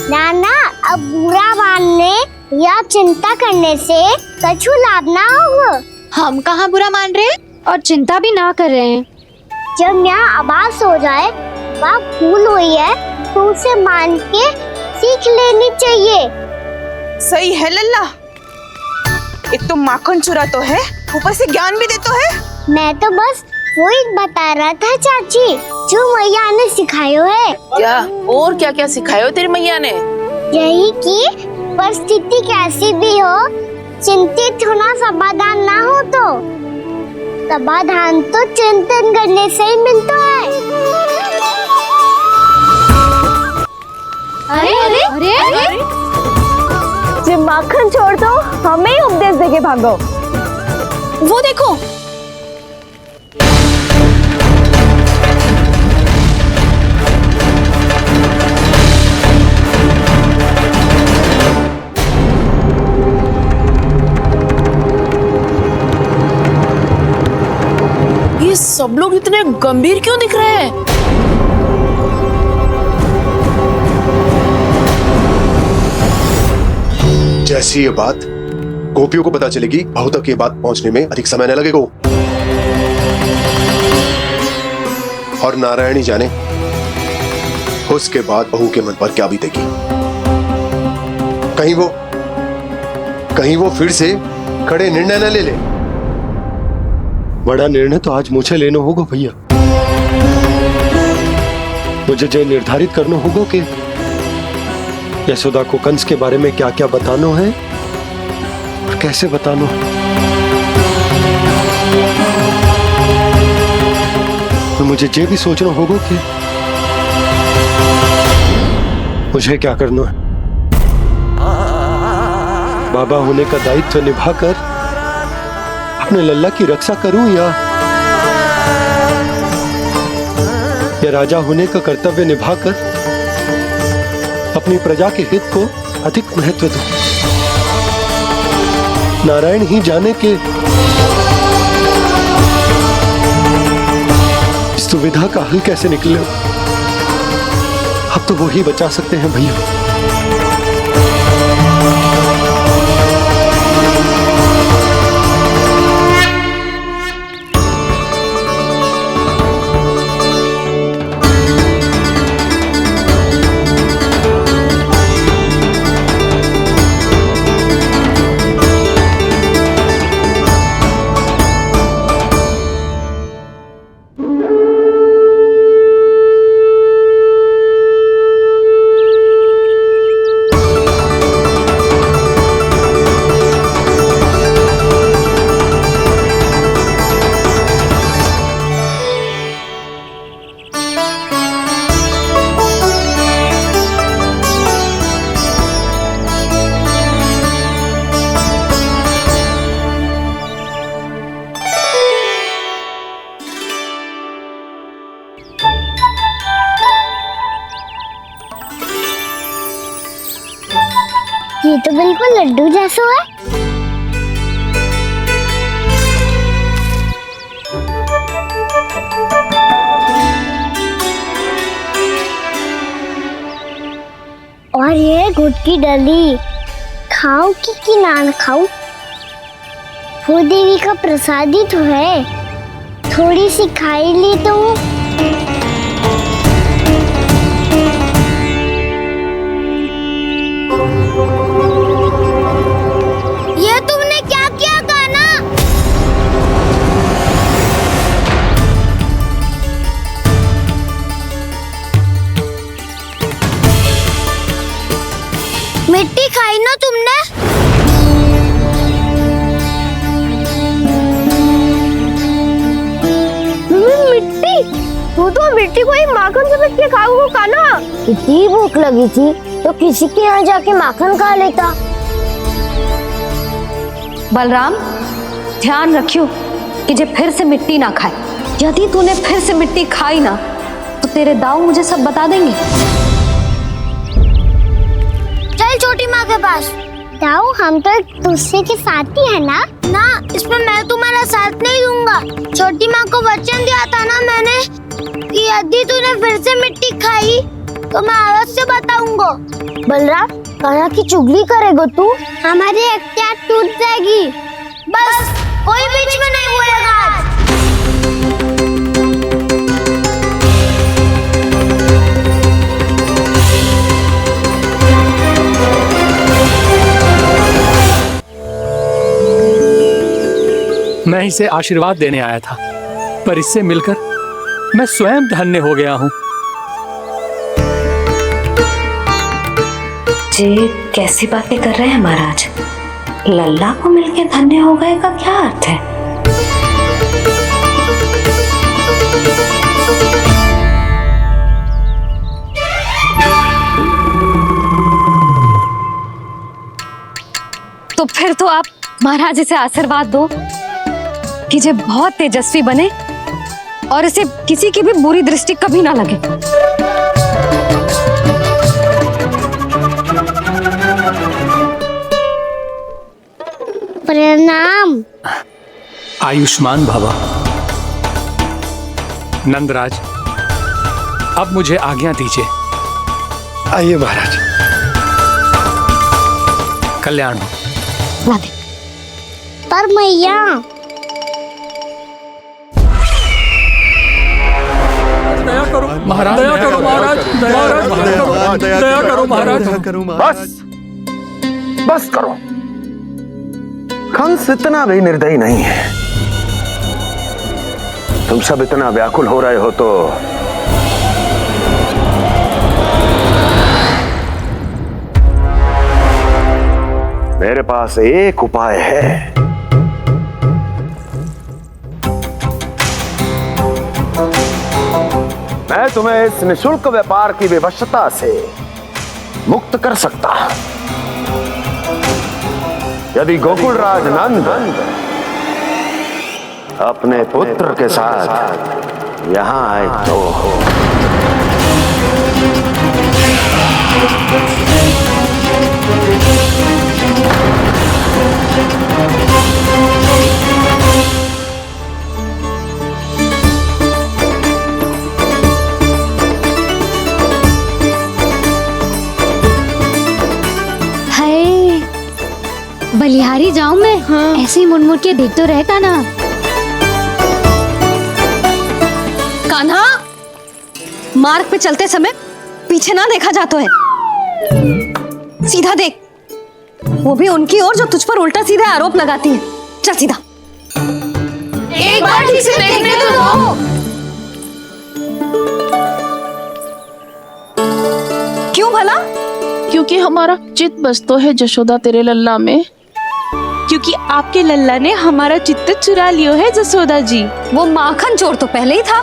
नाना, अब बुरा मानने या चिंता करने से कछु लाभ ना होगा। हम कहाँ बुरा मान रहे हैं और चिंता भी ना कर रहे हैं। जब यहाँ आवाज हो जाए वहाँ भूल हुई है तो उसे मान के सीख लेनी चाहिए। सही है लल्ला, एक तो माखन चुरा तो है, ऊपर से ज्ञान भी दे तो है। मैं तो बस वही बता रहा था चाची, जो मैया ने सिखायो है। क्या और क्या क्या सिखायो तेरी मैया ने? यही कि परिस्थिति कैसी भी हो, चिंतित होना समाधान ना हो तो समाधान तो चिंतन करने से ही मिलता है। अरे अरे अरे, अरे? जब माखन छोड़ दो, हमें ही उपदेश देके भागो। वो देखो, ये सब लोग इतने गंभीर क्यों दिख रहे हैं? जैसी ये बात गोपियों को पता चलेगी, बहू तक ये बात पहुंचने में अधिक समय न लगेगा। और नारायण ही जाने उसके बाद बहू के मन पर क्या बीतेगी। कहीं वो फिर से खड़े निर्णय न ले ले। बड़ा निर्णय तो आज मुझे लेना होगा भैया। मुझे जो निर्धारित करना होगा कि यशोदा को कंस के बारे में क्या क्या बताना है और कैसे बताना है। तो मुझे ये भी सोचना होगा कि मुझे क्या करना है। बाबा होने का दायित्व निभाकर अपने लल्ला की रक्षा करूं या राजा होने का कर्तव्य निभाकर अपनी प्रजा के हित को अधिक महत्व दूं। नारायण ही जाने के इस दुविधा का हल कैसे निकले। अब तो वो ही बचा सकते हैं भैया। ये तो बिल्कुल लड्डू जैसा है। और ये गुड़ की डली खाऊं कि ना खाऊं? वो देवी का प्रसाद ही तो है, थोड़ी सी खाई ली तो। ये तुमने क्या किया कान्हा? मिट्टी खाई ना तुमने? मिट्टी? तू तो मिट्टी को ही माखन से मिट्टी खाओगे कान्हा। इतनी भूख लगी थी तो किसी के यहाँ जाके माखन खा लेता। बलराम ध्यान रखियो कि जे फिर से मिट्टी ना खाए। यदि तूने फिर से मिट्टी खाई ना तो तेरे दाऊ मुझे सब बता देंगे। चल छोटी माँ के पास। दाऊ, हम तो एक दूसरे के साथ ही है ना? ना, इसमें मैं तुम्हारा साथ नहीं दूंगा। छोटी माँ को वचन दिया था ना मैंने कि यदि तूने फिर से मिट्टी खाई तो मैं आवाज से बताऊंगा। बलराम, कान्हा की चुगली करेगा तू, हमारी अख्तियार टूट जाएगी। बस कोई बीच में नहीं बोलेगा आज। मैं इसे आशीर्वाद देने आया था, पर इससे मिलकर मैं स्वयं धन्य हो गया हूँ। जी कैसी बातें कर रहे हैं महाराज? लल्ला को मिलके धन्य हो गए का क्या अर्थ है? तो फिर तो आप महाराज इसे आशीर्वाद दो कि ये बहुत तेजस्वी बने और इसे किसी की भी बुरी दृष्टि कभी ना लगे। प्रणाम। आयुष्मान भव। नंदराज, अब मुझे आज्ञा दीजिए। आइए महाराज। कल्याण हो। राधे। पर मैया, दया करो महाराज, दया करो महाराज, दया करो महाराज। बस बस करो। कंस इतना भी निर्दयी नहीं है। तुम सब इतना व्याकुल हो रहे हो तो मेरे पास एक उपाय है। मैं तुम्हें इस निःशुल्क व्यापार की विवशता से मुक्त कर सकता। यदि गोकुलराज नंद अपने पुत्र के साथ यहाँ आए तो बलिहारी जाऊं मैं? हाँ। ऐसे ही मुड़ के देख तो रहे कान्हा। कान्हा, मार्ग पे चलते समय पीछे ना देखा जाता है, सीधा देख। वो भी उनकी ओर जो तुझ पर उल्टा सीधे आरोप लगाती है। चल सीधा। एक बार ठीक से देखने तो दो। क्यों भला? क्योंकि हमारा चित्त बसतो है जशोदा तेरे लल्ला में। क्योंकि आपके लल्ला ने हमारा चित्त चुरा लियो है जसोदा जी। वो माखन चोर तो पहले ही था,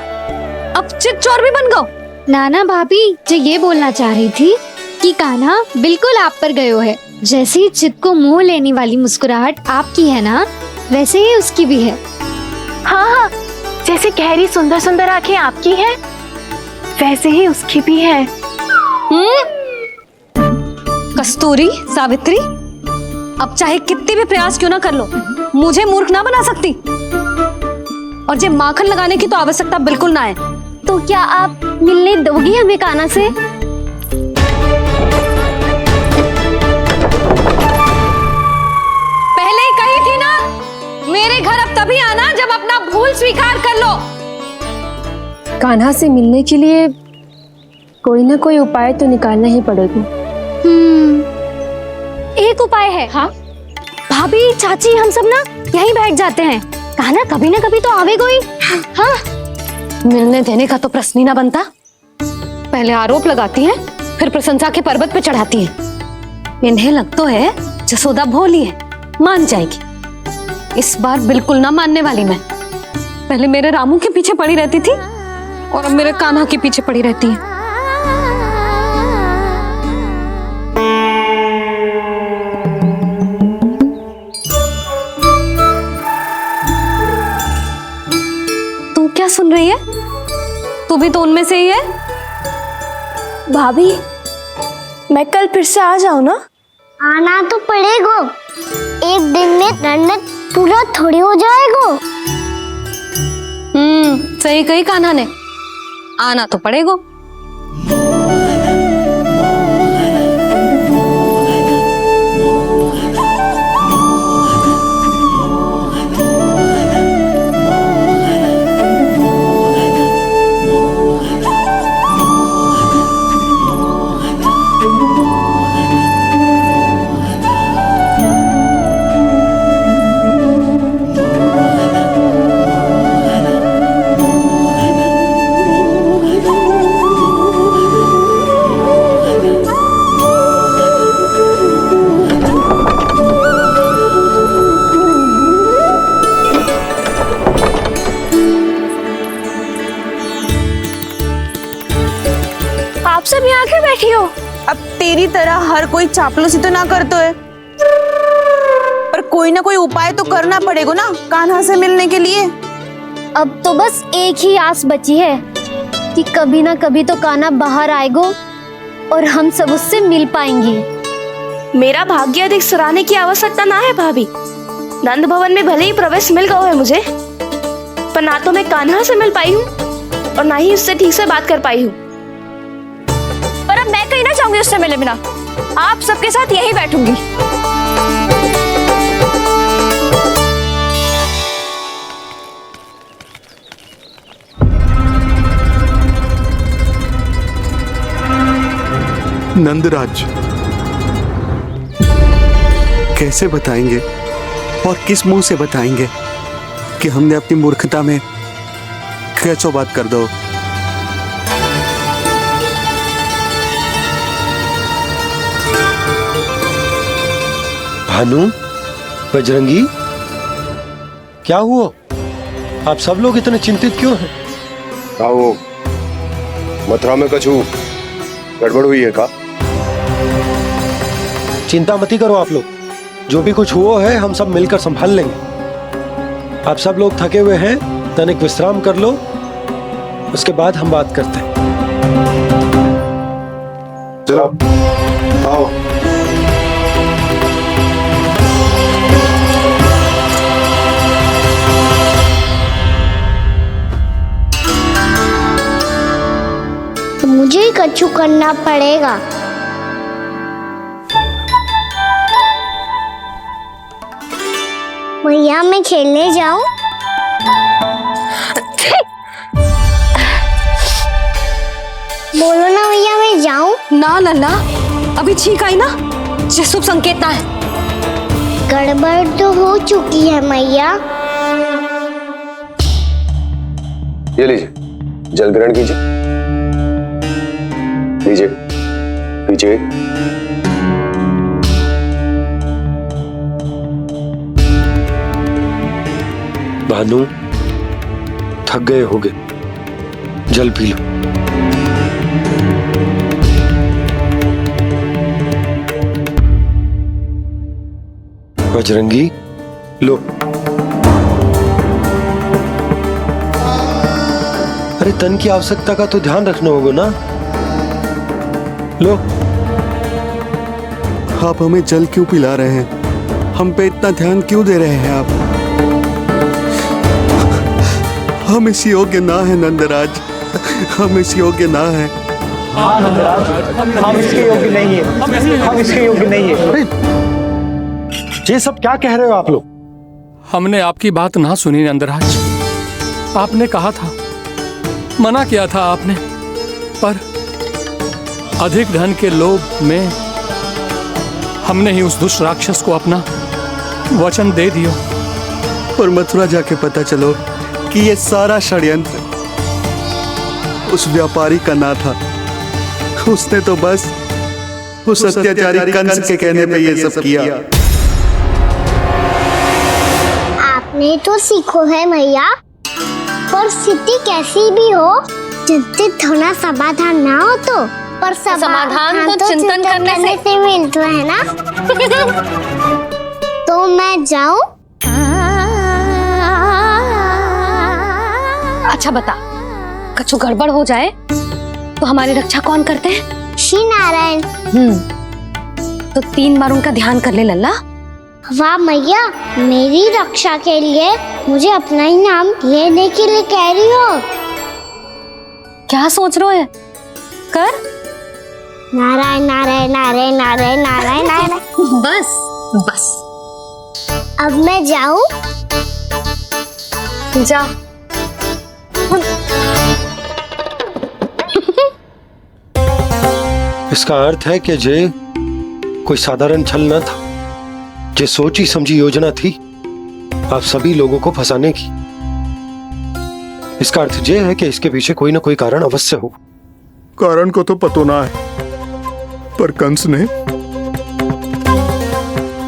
अब चित्त चोर भी बन गो। नाना भाभी जो ये बोलना चाह रही थी कि कान्हा बिल्कुल आप पर गयो है। जैसे ही चित्त को मोह लेने वाली मुस्कुराहट आपकी है ना, वैसे ही उसकी भी है। हाँ हाँ, जैसे गहरी सुंदर सुंदर आंखें आपकी हैं, वैसे ही उसकी भी है। कस्तूरी, सावित्री, अब चाहे कितने भी प्रयास क्यों ना कर लो, मुझे मूर्ख ना बना सकती। और जब माखन लगाने की तो आवश्यकता बिल्कुल ना है। तो क्या आप मिलने दोगी हमें कान्हा से? पहले ही कही थी ना, मेरे घर अब तभी आना जब अपना भूल स्वीकार कर लो। कान्हा से मिलने के लिए कोई ना कोई उपाय तो निकालना ही पड़ेगा। एक उपाय है। हाँ? भाभी, चाची, हम सब ना यहीं बैठ जाते हैं। कान्हा कभी ना कभी तो आवेगा ही। हाँ? मिलने देने का तो प्रश्न ही ना बनता। पहले आरोप लगाती हैं, फिर प्रशंसा के पर्वत पे चढ़ाती हैं। इन्हें लगता है जसोदा भोली है, मान जाएगी। इस बार बिल्कुल ना मानने वाली मैं। पहले मेरे रामू के पीछे पड़ी रहती थी और अब मेरे कान्हा के पीछे पड़ी रहती है। तू क्या सुन रही है? तू भी तो उनमें से ही है। भाभी, मैं कल फिर से आ जाऊं ना? आना तो पड़ेगा। एक दिन में रन्नत पूरा थोड़ी हो जाएगा। सही कही कान्हा ने, आना तो पड़ेगा। मेरी तरह हर कोई चापलूसी तो ना करतो है, पर कोई ना कोई उपाय तो करना पड़ेगा ना कान्हा से मिलने के लिए। अब तो बस एक ही आस बची है कि कभी ना कभी तो कान्हा बाहर आएगो और हम सब उससे मिल पाएंगे। मेरा भाग्य अधिक सराहने की आवश्यकता ना है भाभी। नंद भवन में भले ही प्रवेश मिल गया है मुझे, पर ना तो मैं कान्हा से मिल पाई हूँ और ना ही उससे ठीक से बात कर पाई हूँ। पर अब मैं कहीं ना चाहूंगी उससे मिले बिना, आप सबके साथ यहीं बैठूंगी। नंदराज, कैसे बताएंगे और किस मुंह से बताएंगे कि हमने अपनी मूर्खता में कैसो बात कर दो। भानु, बजरंगी, क्या हुआ? आप सब लोग इतने चिंतित क्यों हैं? आओ, मथुरा में कछु गड़बड़ हुई है का? चिंता मती करो आप लोग, जो भी कुछ हुआ है हम सब मिलकर संभाल लेंगे। आप सब लोग थके हुए हैं, तनिक विश्राम कर लो, उसके बाद हम बात करते हैं। चलो आओ। तो मुझे ही कछु करना पड़ेगा। भैया मैं खेलने जाऊं? बोलो ना भैया मैं जाऊं? ना लल्ला, अभी छींक आई ना, ये शुभ संकेत ना है। गड़बड़ तो हो चुकी है मैया। ये लीजिए, जल ग्रहण कीजिए। लीजिए, पीछे। भानु, थक गए होगे, जल पी लो। बजरंगी, लो। अरे तन की आवश्यकता का तो ध्यान रखना होगा ना, लो। आप हमें जल क्यों पिला रहे हैं? हम पे इतना ध्यान क्यों दे रहे हैं आप? हम इस योग्य ना है नंदराज, हम इस योग्य ना है। हाँ नंदराज, हम इसके योग्य नहीं है, हम इसके योग्य नहीं है। ये सब क्या कह रहे हो आप लोग? हमने आपकी बात ना सुनी नंदराज। आपने कहा था, मना किया था आपने, पर अधिक धन के लोभ में हमने ही उस दुष्ट राक्षस को अपना वचन दे दिया। पर मथुरा जाके पता चलो कि ये सारा षड्यंत्र उस व्यापारी का ना था। उसने तो बस उस अत्याचारी कंस के कहने पे ये सब किया। आपने तो सीखो है भैया, पर स्थिति कैसी भी हो, चिंतित होना समाधान ना हो तो, पर समाधान तो चिंतन करने से मिलता है ना। तो मैं जाऊं? अच्छा बता, कछु गड़बड़ हो जाए तो हमारी रक्षा कौन करते हैं? श्री नारायण। तो 3 बार उनका ध्यान कर ले लल्ला। वाह मैया, मेरी रक्षा के लिए मुझे अपना ही नाम लेने के लिए कह रही हो? क्या सोच रहे हो? कर। नारायण नारायण नारायण नारायण नारायण नारायण। बस बस, अब मैं जाऊं? जा। इसका अर्थ है कि जे कोई साधारण छल न था, जे सोची समझी योजना थी आप सभी लोगों को फंसाने की। इसका अर्थ ये है कि इसके पीछे कोई ना कोई कारण अवश्य हो। कारण को तो पतो ना है, पर कंस ने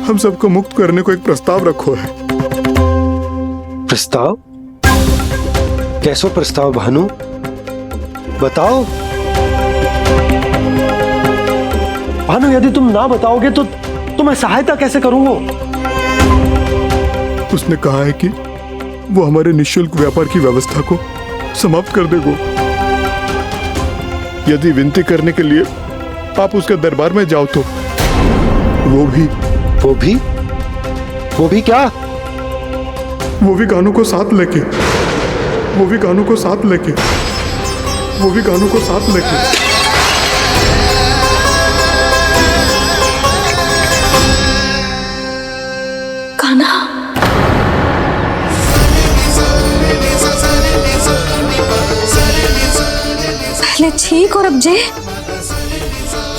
हम सबको मुक्त करने को एक प्रस्ताव रखो है। प्रस्ताव? कैसो प्रस्ताव भानु, बताओ। भानु, यदि तुम ना बताओगे तो मैं सहायता कैसे करूंगा? उसने कहा है कि वो हमारे निःशुल्क व्यापार की व्यवस्था को समाप्त कर देगा। यदि विनती करने के लिए आप उसके दरबार में जाओ तो वो भी क्या? वो भी कानू को साथ लेके कान्हा, पहले ठीक और अब जे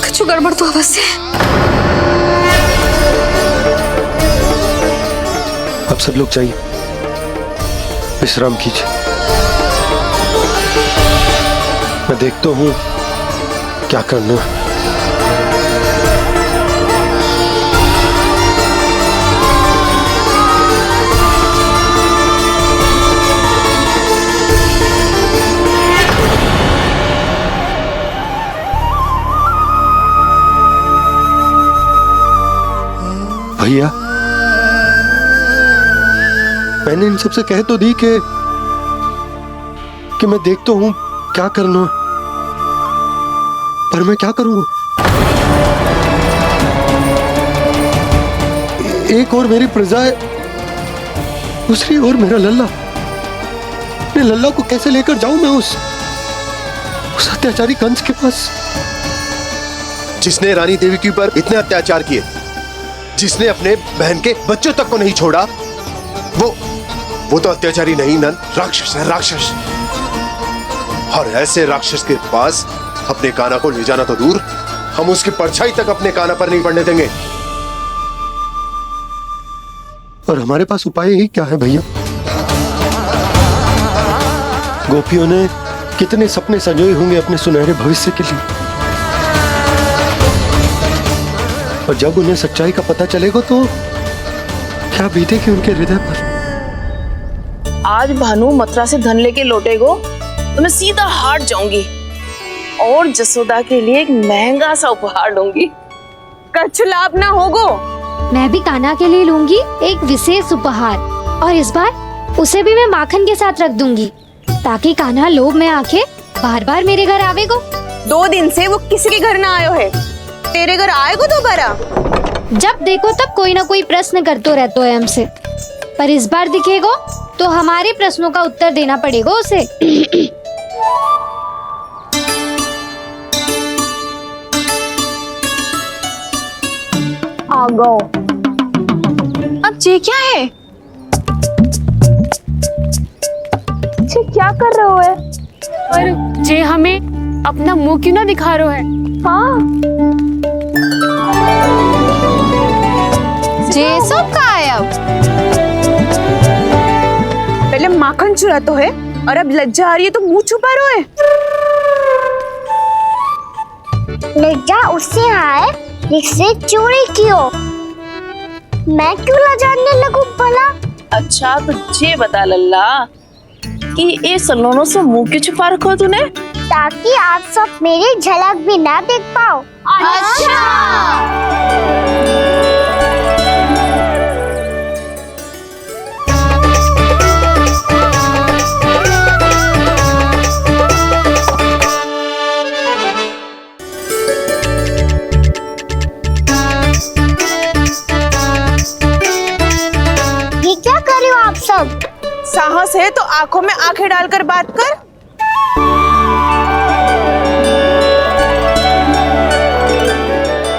कुछ गड़बड़ तो अवश्य है। अब सब लोग जाइए, विश्राम कीजिए। मैं देखता हूं क्या करना है। भैया, मैंने इन सबसे कह तो दी कि मैं देखता हूं क्या करना, पर मैं क्या करूंगा? एक और मेरी प्रजा है, दूसरी ओर मेरा लल्ला। अपने लल्ला को कैसे लेकर जाऊं मैं उस अत्याचारी कंस के पास, जिसने रानी देवी के ऊपर इतने अत्याचार किए, जिसने अपने बहन के बच्चों तक को नहीं छोड़ा, वो तो अत्याचारी नहीं नंद, राक्षस है, राक्षस। और ऐसे राक्षस के पास अपने कान्हा को ले जाना तो दूर, हम उसकी परछाई तक अपने कान्हा पर नहीं पड़ने देंगे। और हमारे पास उपाय ही क्या है भैया? गोपियों ने कितने सपने संजोए होंगे अपने सुनहरे भविष्य के लिए, और जब उन्हें सच्चाई का पता चलेगा तो क्या बीतेगी उनके हृदय पर? आज भानु मथुरा से धन लेके लौटेगो तो मैं सीधा हाट जाऊंगी और जसोदा के लिए एक महंगा सा उपहार दूंगी। कछु लाभ ना होगो। मैं भी कान्हा के लिए लूंगी एक विशेष उपहार, और इस बार उसे भी मैं माखन के साथ रख दूंगी, ताकि कान्हा लोभ में आके बार बार मेरे घर आवेगो। 2 दिन से वो किसी के घर ना आयो है, तेरे घर आएगो दोबारा? जब देखो तब कोई ना कोई प्रश्न करते रहते है हमसे, पर इस बार दिखेगो तो हमारे प्रश्नों का उत्तर देना पड़ेगा उसे। आ गो। अब ये क्या है? ये क्या कर रहे हो है? पर जे हमें अपना मुंह क्यों ना दिखा रहे है? हाँ, जे सब का है अब? पहले माखन चुरा तो है और अब लज्जा आ रही है तो मुंह छुपा रहे है। लज्जा उससे है जिससे चोरी कियो। मैं क्यों लजाने लगूं भला? अच्छा तो ये बता लल्ला कि ये सलोनों से मुंह क्यों छुपा रखो तूने? ताकि आप सब मेरी झलक भी ना देख पाओ। अच्छा। ये क्या कर रहे हो आप सब? साहस है तो आंखों में आंखें डालकर बात कर।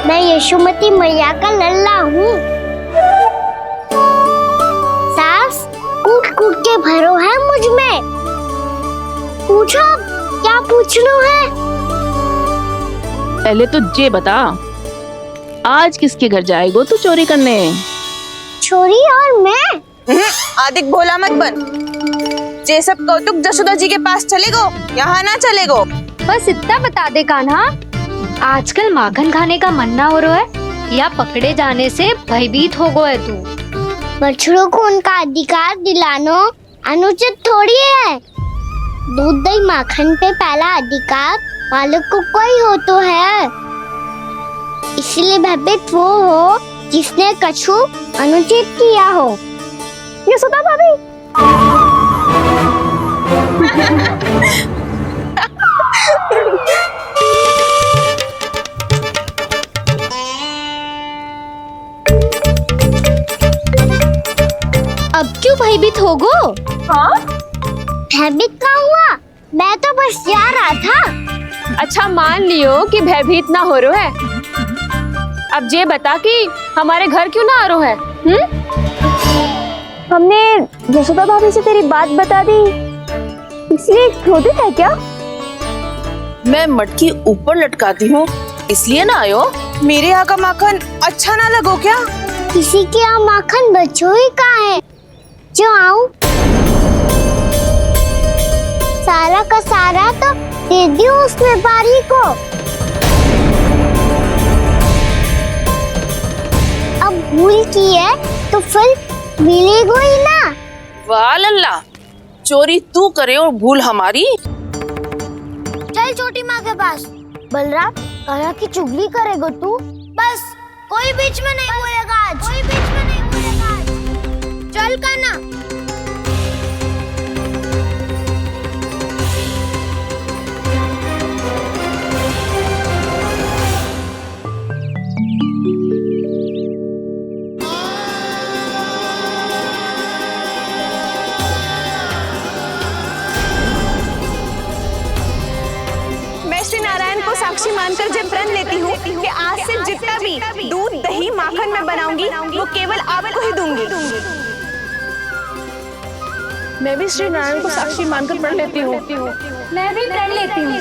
मैं यशोमती मैया का लल्ला हूँ। सास कूट कूट के भरो है मुझ में। पूछो क्या पूछना है? पहले तो ये बता, आज किसके घर जाएगो तू चोरी करने? छोरी और मैं? आदिक भोला मत बन। ये सब कौतुक जसोदा जी के पास चलेगो, यहाँ ना चलेगो। बस इतना बता दे कान्हा, आजकल माखन खाने का मन ना हो रहा है या पकड़े जाने से भयभीत हो गए तू? बछड़ों को उनका अधिकार दिलाना अनुचित थोड़ी है। दूध दही माखन पे पहला अधिकार मालिक को कोई हो तो है। इस इसलिए भयभीत वो हो जिसने कछु अनुचित किया हो। यशोदा भाभी। अब क्यों भयभीत हो गो? हाँ? भयभीत का हुआ? मैं तो बस जा रहा था। अच्छा मान लियो कि भयभीत ना हो रहा है। अब ये बता कि हमारे घर क्यों ना आ रहा है? हमने यशोदा भाभी से तेरी बात बता दी, इसलिए क्रोधित है क्या? मैं मटकी ऊपर लटकाती हूँ इसलिए ना आयो। मेरे यहाँ का माखन अच्छा ना लगो क्या? किसी के यहाँ माखन बच्चों ही कहाँ है जो आऊं? सारा का सारा तो दे दियो उस व्यापारी को। अब भूल की है तो फिर मिलेगा ही ना। वाह लल्ला, चोरी तू करे और भूल हमारी। चल छोटी माँ के पास। बलराम, कान्हा की चुगली करेगा तू? बस कोई बीच में नहीं बोलेगा आज। कोई बीच में नहीं बोलेगा आज। चल कान्हा। श्री नारायण को साक्षी मानकर जब प्रण लेती हूँ कि आज से जितना भी दूध दही माखन मैं बनाऊंगी वो केवल आपको ही दूंगी। मैं भी श्री नारायण को साक्षी मानकर प्रण लेती हूँ। मैं भी प्रण लेती हूँ।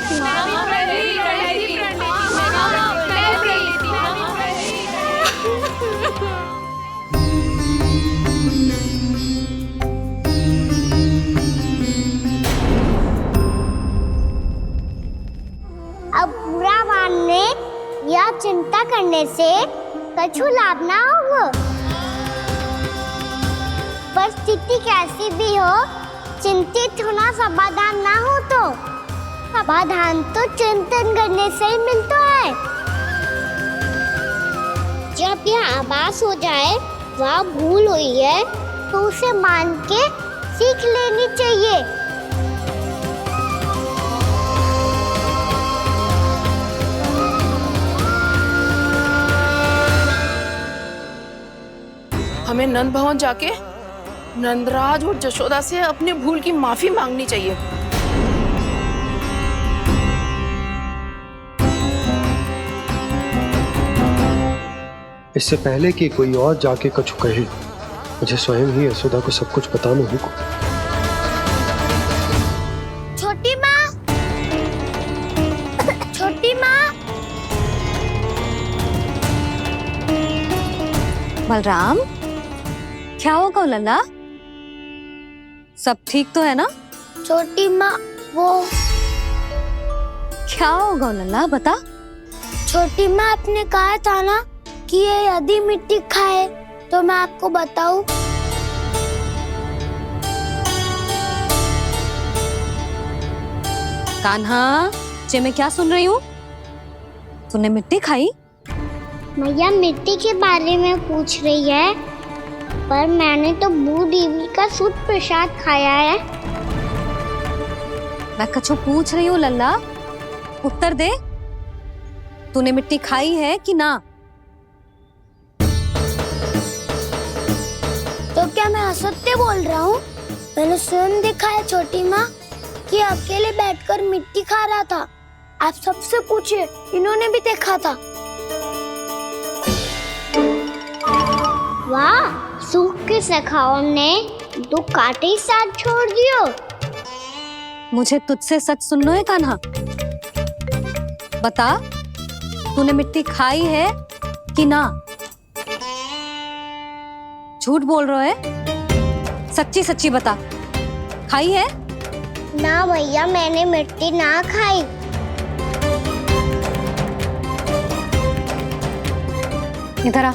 अब बुरा मानने या चिंता करने से कछु लाभ ना होगा। परिस्थिति कैसी भी हो, चिंतित होना समाधान ना हो तो समाधान तो चिंतन करने से ही मिलता है। जब यह आभास हो जाए वह भूल हुई है तो उसे मान के सीख लेनी चाहिए। हमें नंद भवन जाके नंदराज और जशोदा से अपनी भूल की माफी मांगनी चाहिए। इससे पहले कि कोई और जाके कछु कहे, मुझे स्वयं ही यशोदा को सब कुछ बताना होगा। छोटी माँ, छोटी माँ। बलराम, क्या होगा लल्ला? सब ठीक तो है ना? छोटी माँ, वो क्या होगा लल्ला, बता। छोटी माँ, आपने कहा था ना कि ये यदि मिट्टी खाए तो मैं आपको बताऊं। कान्हा, जे मैं क्या सुन रही हूँ? तूने मिट्टी खाई? मैया मिट्टी के बारे में पूछ रही है, पर मैंने तो भू देवी का शुद्ध प्रसाद खाया है। मैं कछु पूछ रही हूँ लल्ला, उत्तर दे। तूने मिट्टी खाई है कि ना? तो क्या मैं असत्य बोल रहा हूँ? मैंने स्वयं देखा है छोटी माँ कि अकेले बैठकर मिट्टी खा रहा था। आप सबसे पूछिए, इन्होंने भी देखा था। वाह, सूख के सखाओं ने दो कांटे ही साथ छोड़ दियो। मुझे तुझसे सच सुनना है कान्हा। बता, तूने मिट्टी खाई है कि ना? झूठ बोल रहा है, सच्ची सच्ची बता, खाई है? ना भैया, मैंने मिट्टी ना खाई। इधर आ।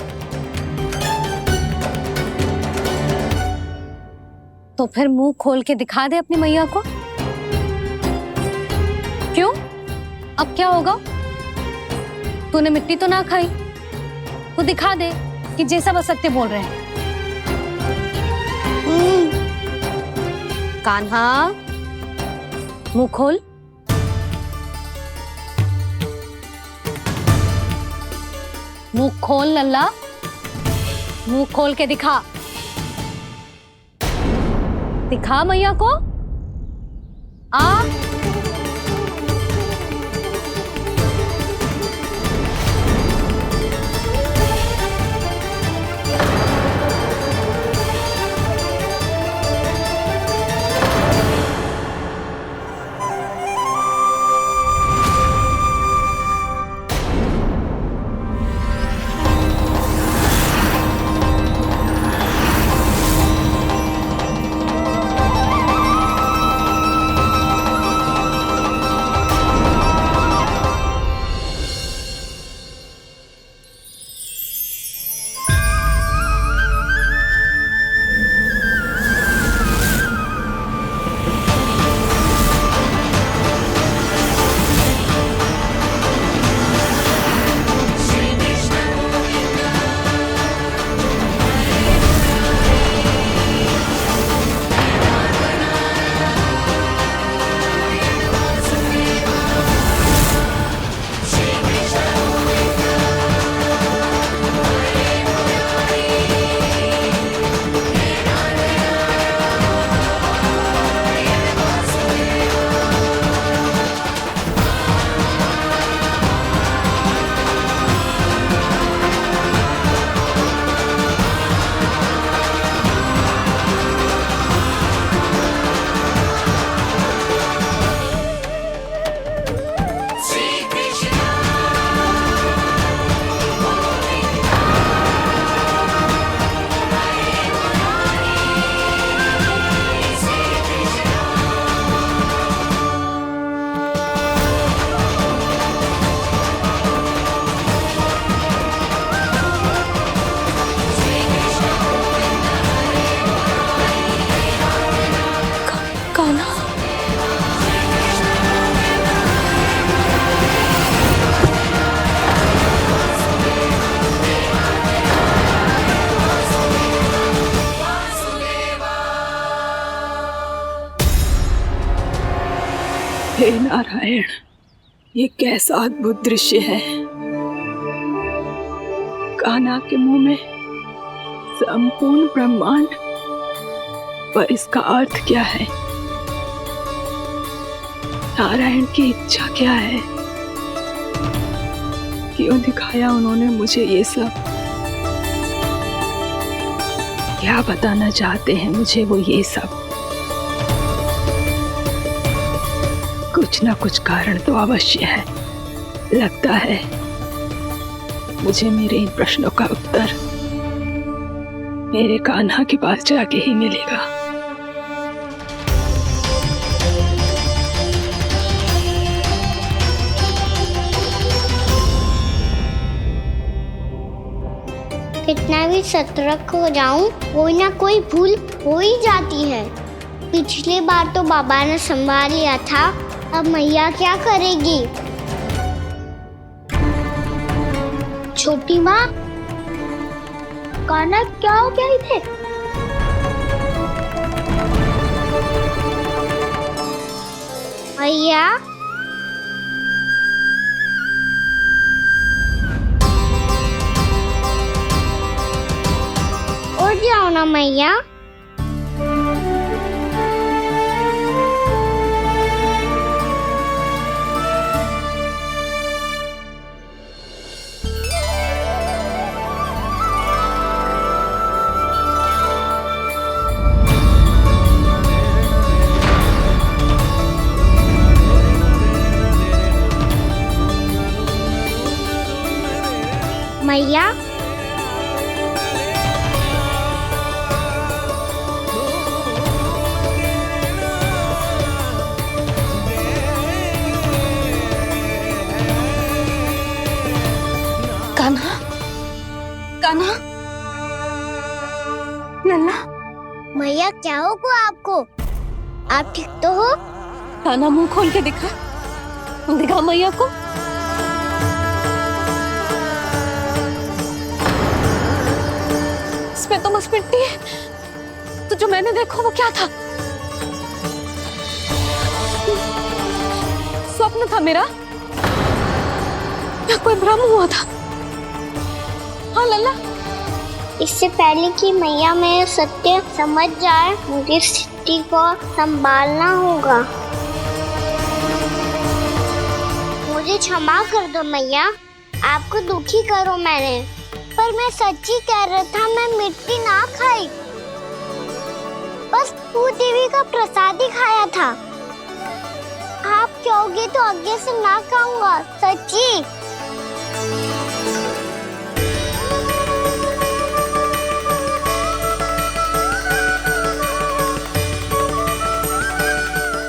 तो फिर मुंह खोल के दिखा दे अपनी मैया को। क्यों? अब क्या होगा? तूने मिट्टी तो ना खाई, तू दिखा दे कि जे सब असत्य बोल रहे हैं। कान्हा, मुंह खोल। मुंह खोल लल्ला, मुंह खोल के दिखा। दिखा मैया को। आ हे नारायण, ये कैसा अद्भुत दृश्य है। कान्हा के मुंह में संपूर्ण ब्रह्मांड, पर इसका अर्थ क्या है? नारायण की इच्छा क्या है? क्यों दिखाया उन्होंने मुझे ये सब? क्या बताना चाहते हैं मुझे वो ये सब? कुछ ना कुछ कारण तो अवश्य है। लगता है मुझे मेरे इन प्रश्नों का उत्तर मेरे कान्हा के पास जाके ही मिलेगा। कितना भी सतर्क हो जाऊं, कोई ना कोई भूल हो ही जाती है। पिछली बार तो बाबा ने संभाल लिया था, अब मैया क्या करेगी? छोटी माँ, कान्हा क्या हो गया इधर? मैया, उठ जाओ ना मैया। मैया, कान्हा, कान्हा, नन्ना। मैया क्या होगा आपको? आप ठीक तो हो? कान्हा, मुंह खोल के दिखा, दिखा मैया को। इसमें तो बस मिट्टी है। तो जो मैंने देखा वो क्या था? स्वप्न था मेरा या कोई भ्रम हुआ था? हाँ लल्ला, इससे पहले कि मैया मेरे सत्य समझ जाए, मुझे स्थिति को संभालना होगा। मुझे क्षमा कर दो मैया, आपको दुखी करो मैंने, पर मैं सच्ची कह रहा था, मैं मिट्टी ना खाई, बस भूदेवी का प्रसाद ही खाया था। आप कहोगे तो आगे से ना खाऊंगा, सच्ची।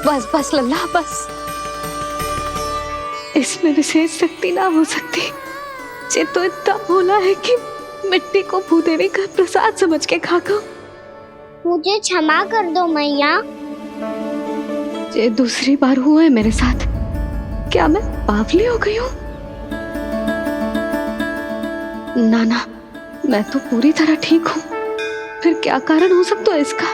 बस बस लल्ला बस, इसमें विशेष शक्ति ना हो सकती। ये तो इतना भोला है कि मिट्टी को भूदेवी का प्रसाद समझ के खागा। मुझे क्षमा कर दो मैया। ये दूसरी बार हुआ है मेरे साथ। क्या मैं बावली हो गई हूँ? ना ना, मैं तो पूरी तरह ठीक हूँ। फिर क्या कारण हो सकता है इसका?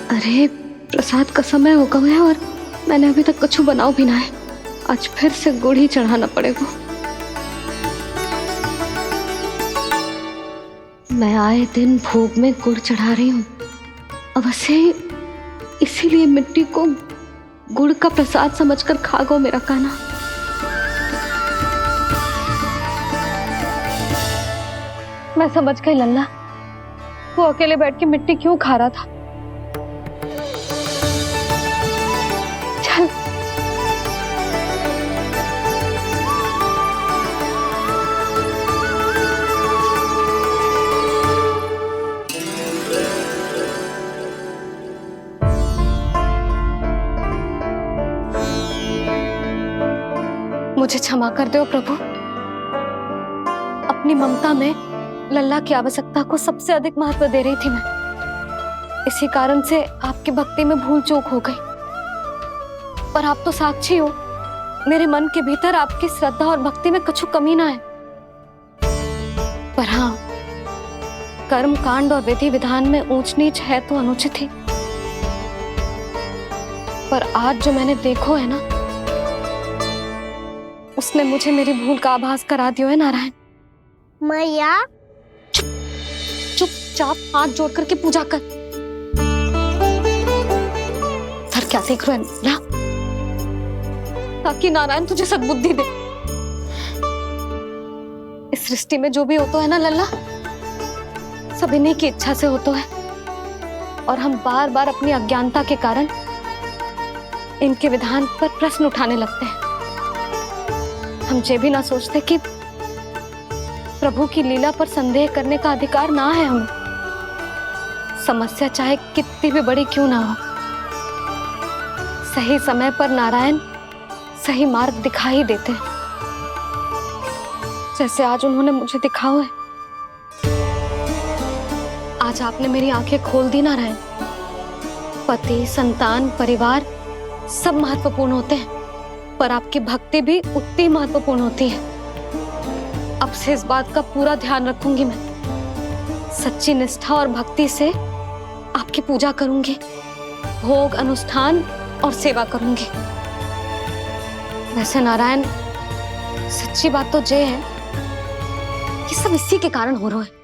अरे प्रसाद का समय हो गया है और मैंने अभी तक कछु बनाओ भी ना है। आज फिर से गुड़ ही चढ़ाना पड़ेगा। मैं आए दिन भोग में गुड़ चढ़ा रही हूँ, अवश्य इसीलिए मिट्टी को गुड़ का प्रसाद समझकर खागो मेरा कान्हा। मैं समझ गई लल्ला, वो अकेले बैठ के मिट्टी क्यों खा रहा था। चल मुझे क्षमा कर दो प्रभु। अपनी ममता में लल्ला की आवश्यकता को सबसे अधिक महत्व दे रही थी मैं। इसी कारण से आपकी भक्ति में भूल चूक हो गई। पर आप तो साक्षी हो, मेरे मन के भीतर आपकी श्रद्धा और भक्ति में कुछ कमी ना है। पर हाँ, कर्म कांड और विधि विधान में ऊंच नीच है तो अनुचित ही। पर आज जो मैंने देखो है ना, उसने मुझे मेरी भूल का आभास करा दियो है नारायण। मैया चुपचाप हाथ जोड़ करके पूजा कर। सर क्या देख रहे हैं ना? ताकि नारायण तुझे सद्बुद्धि दे। इस सृष्टि में जो भी होता है ना लल्ला, सब इन्हीं की इच्छा से होता है। और हम बार बार अपनी अज्ञानता के कारण इनके विधान पर प्रश्न उठाने लगते हैं। हम ये भी ना सोचते कि प्रभु की लीला पर संदेह करने का अधिकार ना है हमें। समस्या चाहे कितनी भी बड़ी क्यों ना हो, सही समय पर नारायण सही मार्ग दिखा ही देते हैं, जैसे आज उन्होंने मुझे दिखाओ है। आज आपने मेरी आंखें खोल दी नारायण। पति, संतान, परिवार सब महत्वपूर्ण होते हैं, पर आपकी भक्ति भी उतनी महत्वपूर्ण होती है। अब से इस बात का पूरा ध्यान रखूंगी मैं। सच्ची निष्ठा और भक्ति से आपकी पूजा करूंगी, भोग, अनुष्ठान और सेवा करूंगी। वैसे नारायण, सच्ची बात तो ये है कि सब इसी के कारण हो रहा है।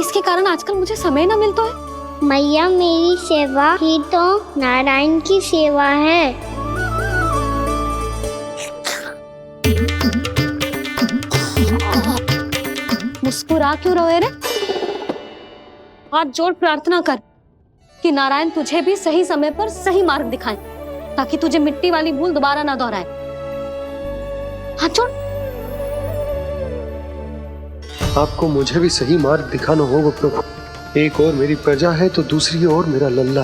इसके कारण आजकल मुझे समय ना मिलता है। मैया, मेरी सेवा ही तो नारायण की सेवा है। मुस्कुरा क्यों रहे रे? हाथ जोड़ प्रार्थना कर कि नारायण तुझे भी सही समय पर सही मार्ग दिखाएं, ताकि तुझे मिट्टी वाली भूल दोबारा ना दोहराए। हाथ जोड़। आपको मुझे भी सही मार्ग दिखाना होगा प्रभु। एक और मेरी प्रजा है तो दूसरी ओर मेरा लल्ला।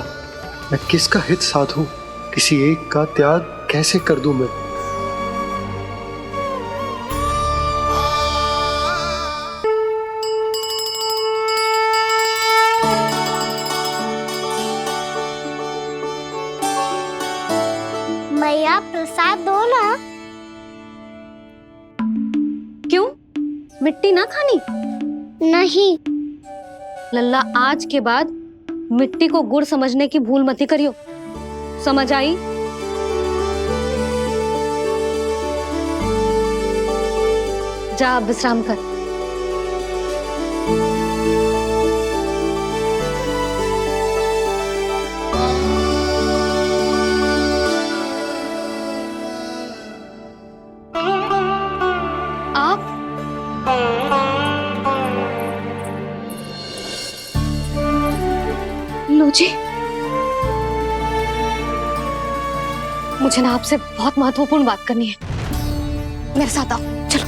मैं किसका हित साधूं? किसी एक का त्याग कैसे कर दूं मैं? मैया, प्रसाद दो ना। मिट्टी ना खानी? नहीं। लल्ला, आज के बाद मिट्टी को गुड़ समझने की भूल मत करियो, समझ आई? जा अब विश्राम कर। लो जी, मुझे ना आपसे बहुत महत्वपूर्ण बात करनी है। मेरे साथ आओ, चलो।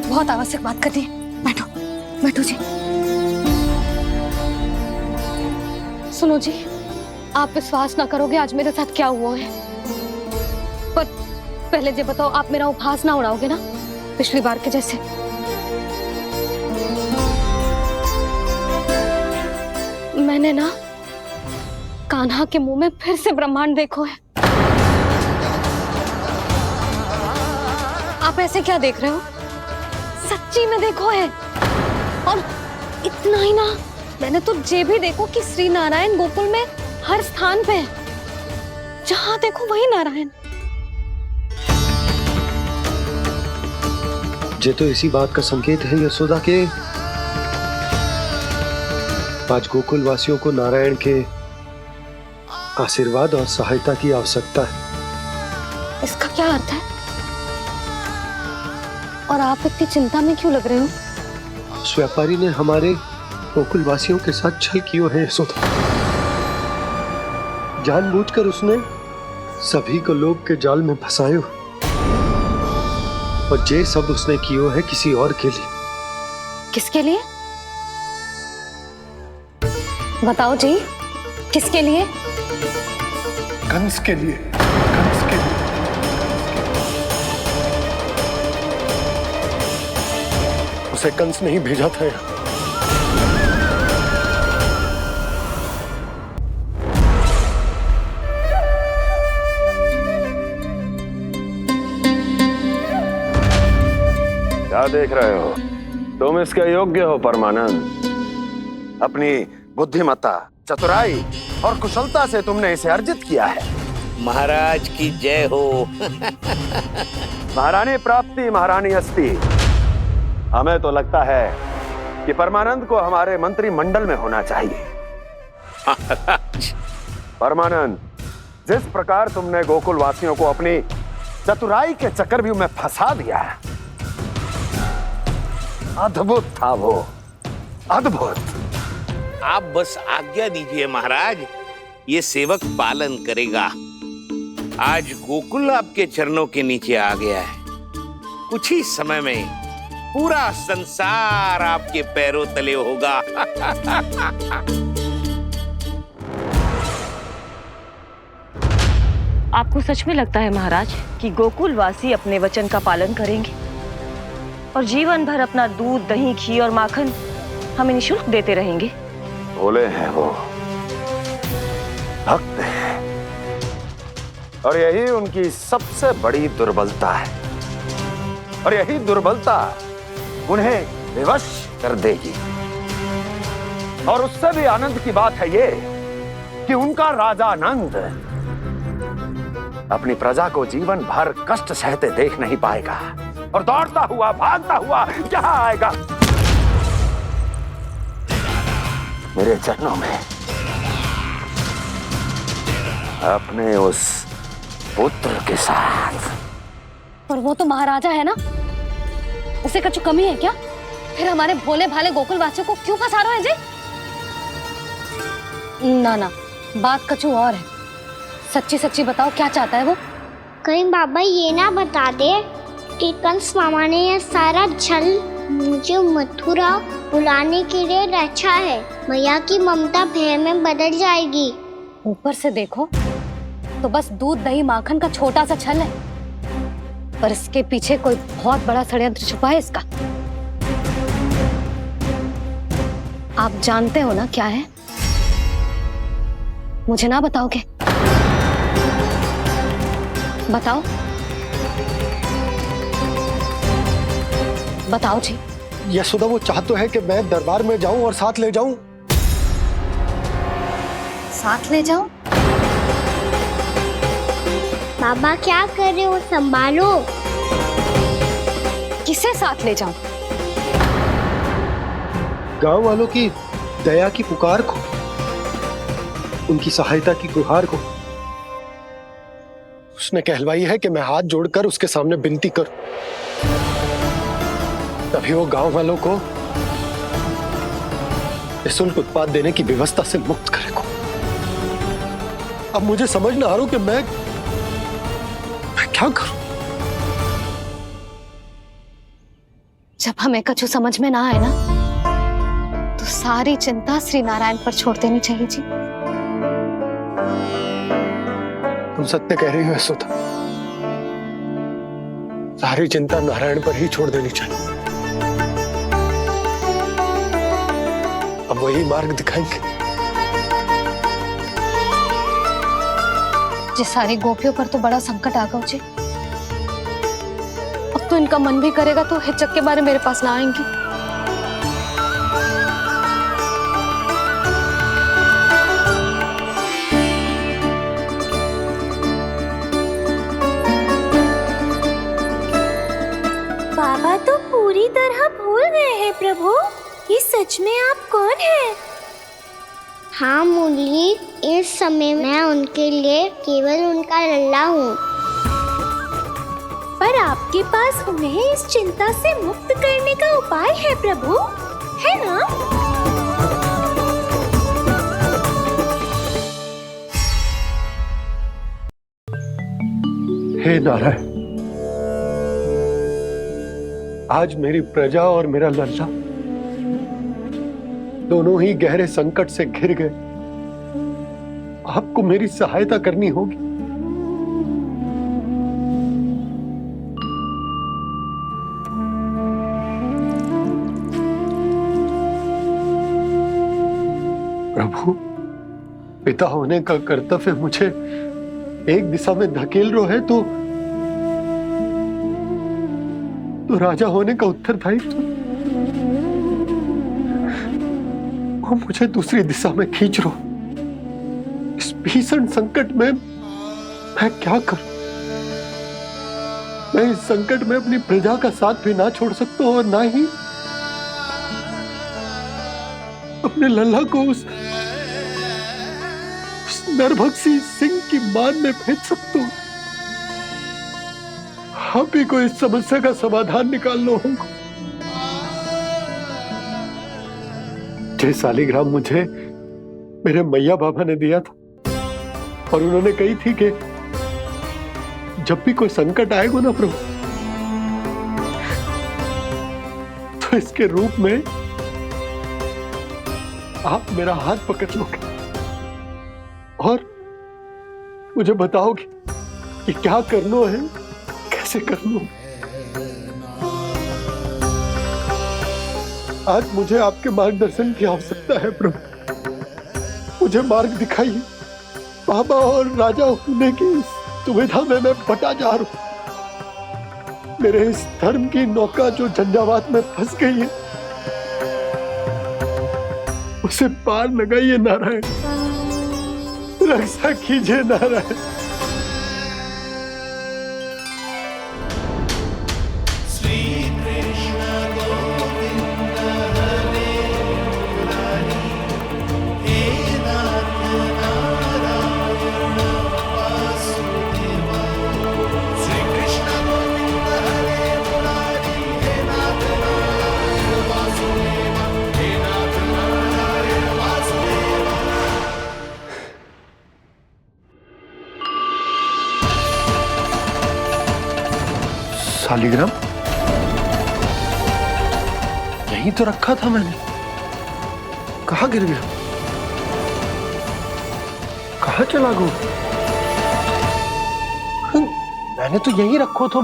बहुत आवश्यक बात करनी है। बैठो, बैठो जी। सुनो जी, आप विश्वास ना करोगे आज मेरे साथ क्या हुआ है। पर पहले ये बताओ, आप मेरा उपहास ना उड़ाओगे ना पिछली बार के जैसे? मैंने ना कान्हा के मुंह में फिर से ब्रह्मांड देखो है। आप ऐसे क्या देख रहे हो? सच्ची में देखो है। और इतना ही ना, मैंने तो ये भी देखो कि श्री नारायण गोकुल में हर स्थान पे है, जहां देखो वही नारायण। ये तो इसी बात का संकेत है यशोदा के आज गोकुल वासियों को नारायण के आशीर्वाद और सहायता की आवश्यकता है। इसका क्या अर्थ है? और आप इतनी चिंता में क्यों लग रहे हो? उस व्यापारी ने हमारे गोकुल वासियों के साथ छल किया है यशोदा। जानबूझकर उसने सभी को लोग के जाल में फंसायो, और ये सब उसने किया है किसी और के लिए। किसके लिए? बताओ जी, किसके लिए? कंस के लिए। कंस के लिए। उसे कंस नहीं भेजा था यहाँ। क्या देख रहे हो? तुम इसके योग्य हो परमानंद। अपनी बुद्धिमत्ता, चतुराई और कुशलता से तुमने इसे अर्जित किया है। महाराज की जय हो। महारानी प्राप्ति महारानी हस्ती। हमें तो लगता है कि परमानंद को हमारे मंत्रिमंडल में होना चाहिए। परमानंद, जिस प्रकार तुमने गोकुल वासियों को अपनी चतुराई के चक्रव्यूह में फंसा दिया है, अद्भुत था वो, अद्भुत। आप बस आज्ञा दीजिए महाराज, ये सेवक पालन करेगा। आज गोकुल आपके चरणों के नीचे आ गया है। कुछ ही समय में पूरा संसार आपके पैरों तले होगा। आपको सच में लगता है महाराज कि गोकुल वासी अपने वचन का पालन करेंगे और जीवन भर अपना दूध, दही, घी और माखन हमें निःशुल्क देते रहेंगे? भोले हैं वो, भक्त हैं, और यही उनकी सबसे बड़ी दुर्बलता है। और यही दुर्बलता उन्हें विवश कर देगी। और उससे भी आनंद की बात है ये कि उनका राजा नंद अपनी प्रजा को जीवन भर कष्ट सहते देख नहीं पाएगा, और दौड़ता हुआ, भागता हुआ यहाँ आएगा मेरे चरणों में, अपने उस पुत्र के साथ। पर वो तो महाराजा है ना, उसे कुछ कमी है क्या? फिर हमारे भोले भाले गोकुल वासियों को क्यों फंसा रहे हैं जी? ना ना, बात कछु और है। सच्ची सच्ची बताओ, क्या चाहता है वो? कहीं बाबा ये ना बता दे कि कंस मामा ने यह सारा छल मुझे मथुरा बुलाने के लिए रचा है। मैया की ममता भय में बदल जाएगी। ऊपर से देखो तो बस दूध, दही, माखन का छोटा सा छल है, पर इसके पीछे कोई बहुत बड़ा षड्यंत्र छुपा है इसका। आप जानते हो ना क्या है? मुझे ना बताओगे? बताओ। बताओ जी। यशोदा वो चाह तो है कि मैं दरबार में जाऊं और साथ ले जाऊं। साथ ले जाओ? बाबा क्या कर रहे हो, संभालो। किसे साथ ले जाऊं? गांव वालों की दया की पुकार को, उनकी सहायता की गुहार को। उसने कहलवाई है कि मैं हाथ जोड़कर उसके सामने विनती करूं, तभी वो गांव वालों को निःशुल्क उत्पाद देने की व्यवस्था से मुक्त करेगा। अब मुझे समझ ना आ रहा कि मैं क्या करूं। जब हमें कछु समझ में ना आए ना, तो सारी चिंता श्री नारायण पर छोड़ देनी चाहिए जी। तुम सत्य कह रही हो यशोदा, सारी चिंता नारायण पर ही छोड़ देनी चाहिए। अब वही मार्ग दिखाएंगे। जी सारी गोपियों पर तो बड़ा संकट आ गया जी। अब तो इनका मन भी करेगा तो हिचक के बारे मेरे पास ना आएंगी। बाबा तो पूरी तरह भूल गए हैं प्रभु, ये सच में आप कौन हैं? हाँ मुरली, इस समय मैं उनके लिए केवल उनका लल्ला हूँ। पर आपके पास उन्हें इस चिंता से मुक्त करने का उपाय है प्रभु, है ना? हे नारायण, आज मेरी प्रजा और मेरा लल्ला दोनों ही गहरे संकट से घिर गए। आपको मेरी सहायता करनी होगी। प्रभु, पिता होने का कर्तव्य मुझे एक दिशा में धकेल रहा है तो राजा होने का उत्तरदायित्व वो मुझे दूसरी दिशा में खींच रहा। इस भीषण संकट में मैं क्या करूं? मैं इस संकट में अपनी प्रजा का साथ भी ना छोड़ सकता हूं और ना ही अपने लल्ला को उस नरभक्षी सिंह की मान में भेज सकता हूं। आप ही को इस समस्या का समाधान निकालना होगा। जय सालिग्राम मुझे मेरे मैया बाबा ने दिया था और उन्होंने कही थी कि जब भी कोई संकट आएगा ना प्रभु, तो इसके रूप में आप मेरा हाथ पकड़ लोगे और मुझे बताओगे कि क्या करना है, कैसे करना है। आज मुझे आपके मार्गदर्शन की आवश्यकता है प्रभु, मुझे मार्ग दिखाइए। बाबा और राजा होने की दुविधा में मैं बटा जा रहा हूं। मेरे इस धर्म की नौका जो झंझावात में फंस गई है, उसे पार लगाइए नारायण, रक्षा कीजिए नारायण। सालिग्राम यहीं तो रखा था मैंने, कहाँ गिर गया? कहाँ चला गया? मैंने तो यहीं रखो था।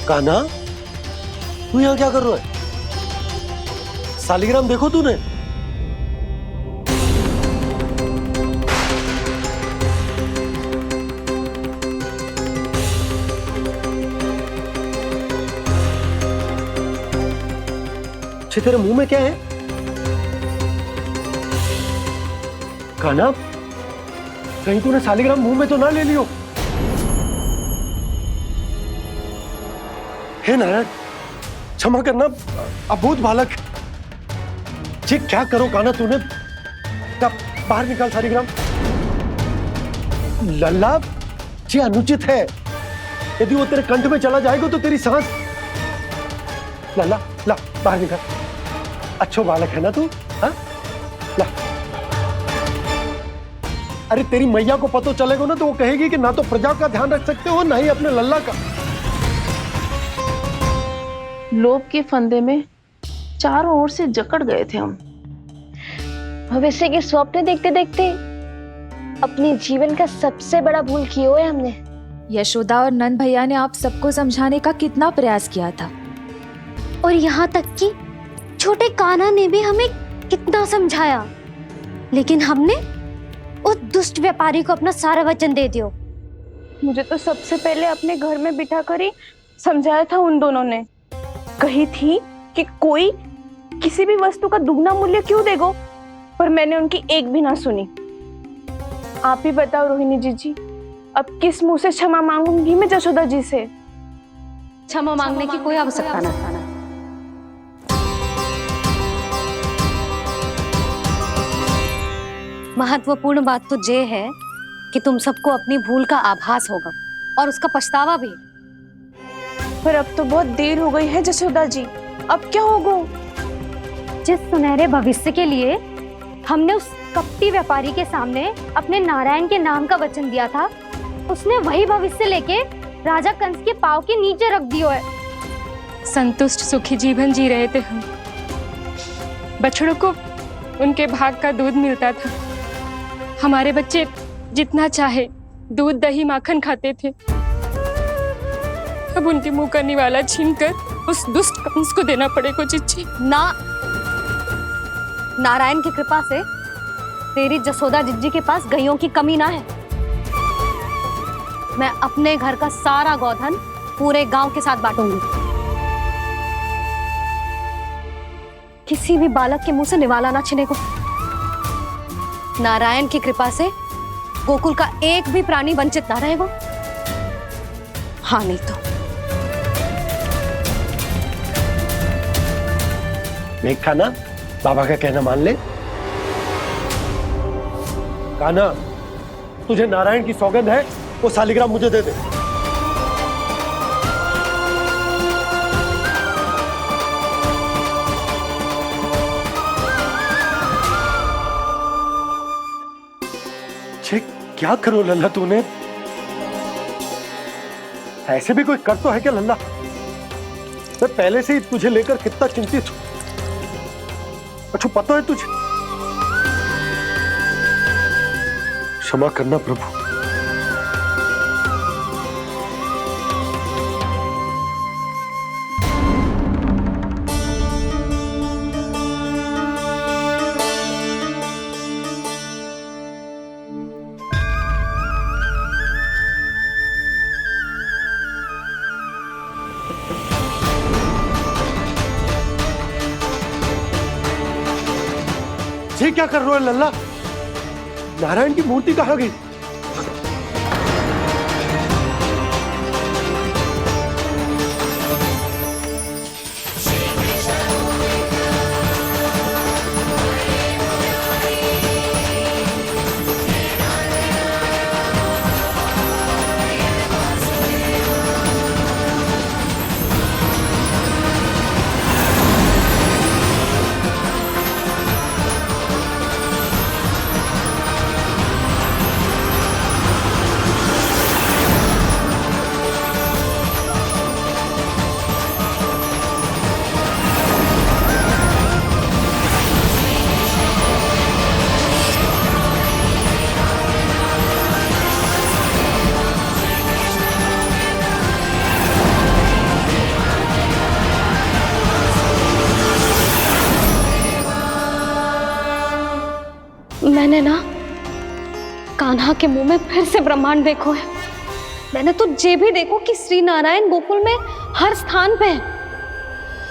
कान्हा, तू यहाँ क्या कर रहा है? सालिग्राम देखो तूने। अच्छे तेरे मुंह में क्या है? कान्हा, कहीं तूने सालिग्राम मुंह में तो ना ले लियो? हे नारायण, क्षमा करना, अबोध बालक। जी क्या करो कान्हा तूने? बाहर निकाल सालिग्राम। लल्ला, जी अनुचित है। यदि वो तेरे कंठ में चला जाएगा तो तेरी सांस। लल्ला, ला बाहर निकाल। अच्छो बालक है ना तू? हाँ, ला। अरे तेरी मैया को पता चलेगा ना तो वो कहेगी कि ना तो प्रजा का ध्यान रख सकते हो ना ही अपने लल्ला का। लोभ के फंदे में चारों ओर से जकड़ गए थे हम। भविष्य के स्वप्न देखते देखते अपने जीवन का सबसे बड़ा भूल किया है हमने। यशोदा और नंद भैया ने आप सबको समझाने का कितना प्रयास किया था, और यहाँ तक कि छोटे कान्हा ने भी हमें कितना समझाया, लेकिन हमने उस दुष्ट व्यापारी को अपना सारा वचन दे दिया। मुझे तो सबसे पहले अपने घर में बिठा कर ही समझाया था उन दोनों ने। कही थी कि कोई किसी भी वस्तु का दुगना मूल्य क्यों देगो, पर मैंने उनकी एक भी ना सुनी। आप ही बताओ रोहिणी जी, अब किस मुंह से क्षमा मांगूंगी मैं जशोदा जी से? क्षमा मांगने की कोई आवश्यकता ना। महत्वपूर्ण बात तो ये है कि तुम सबको अपनी भूल का आभास होगा और उसका पछतावा भी। पर अब तो बहुत देर हो गई है जशोदा जी, अब क्या होगा? जिस सुनहरे भविष्य के लिए हमने उस कपटी व्यापारी के सामने अपने नारायण के नाम का वचन दिया था, उसने वही भविष्य लेके राजा कंस के पांव के नीचे रख दिया है। संतुष्ट सुखी जीवन जी रहे थे हम। बछड़ों को उनके भाग का दूध मिलता था। हमारे बच्चे जितना चाहे दूध दही माखन खाते थे। अब उनके मुंह का निवाला छीनकर उस दुष्ट कंस को देना पड़ेगा चिच्ची। ना, नारायण की कृपा से तेरी जसोदा जिज्जी के पास गायों की कमी ना है। मैं अपने घर का सारा गोधन पूरे गांव के साथ बांटूंगी। किसी भी बालक के मुंह से निवाला ना छिने को। नारायण की कृपा से गोकुल का एक भी प्राणी वंचित ना रहेगा। हाँ नहीं तो देख कान्हा, बाबा का कहना मान ले। कान्हा, तुझे नारायण की सौगंध है, वो सालिग्राम मुझे दे दे। छे, क्या करो लल्ला तूने? ऐसे भी कोई कर तो है क्या लल्ला? मैं पहले से ही तुझे लेकर कितना चिंतित हूं। अच्छा पता है तुझे? क्षमा करना प्रभु। ये क्या कर रहे हो लल्ला? नारायण की मूर्ति कहाँ गई? मैंने ना कान्हा के मुंह में फिर से ब्रह्मांड देखो है। मैंने तो ये भी देखो कि श्री नारायण गोकुल में हर स्थान पे है।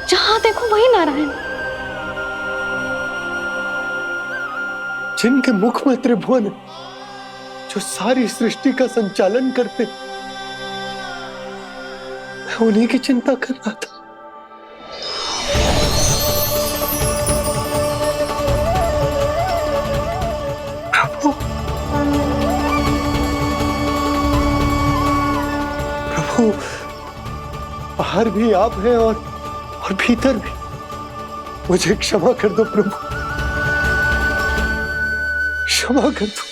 जहां देखो वही नारायण। जिनके मुख में त्रिभुवन है, जो सारी सृष्टि का संचालन करते, मैं उन्हीं की चिंता कर रहा था। प्रभु, प्रभु, बाहर भी आप हैं और भीतर भी। मुझे क्षमा कर दो प्रभु, क्षमा कर दो।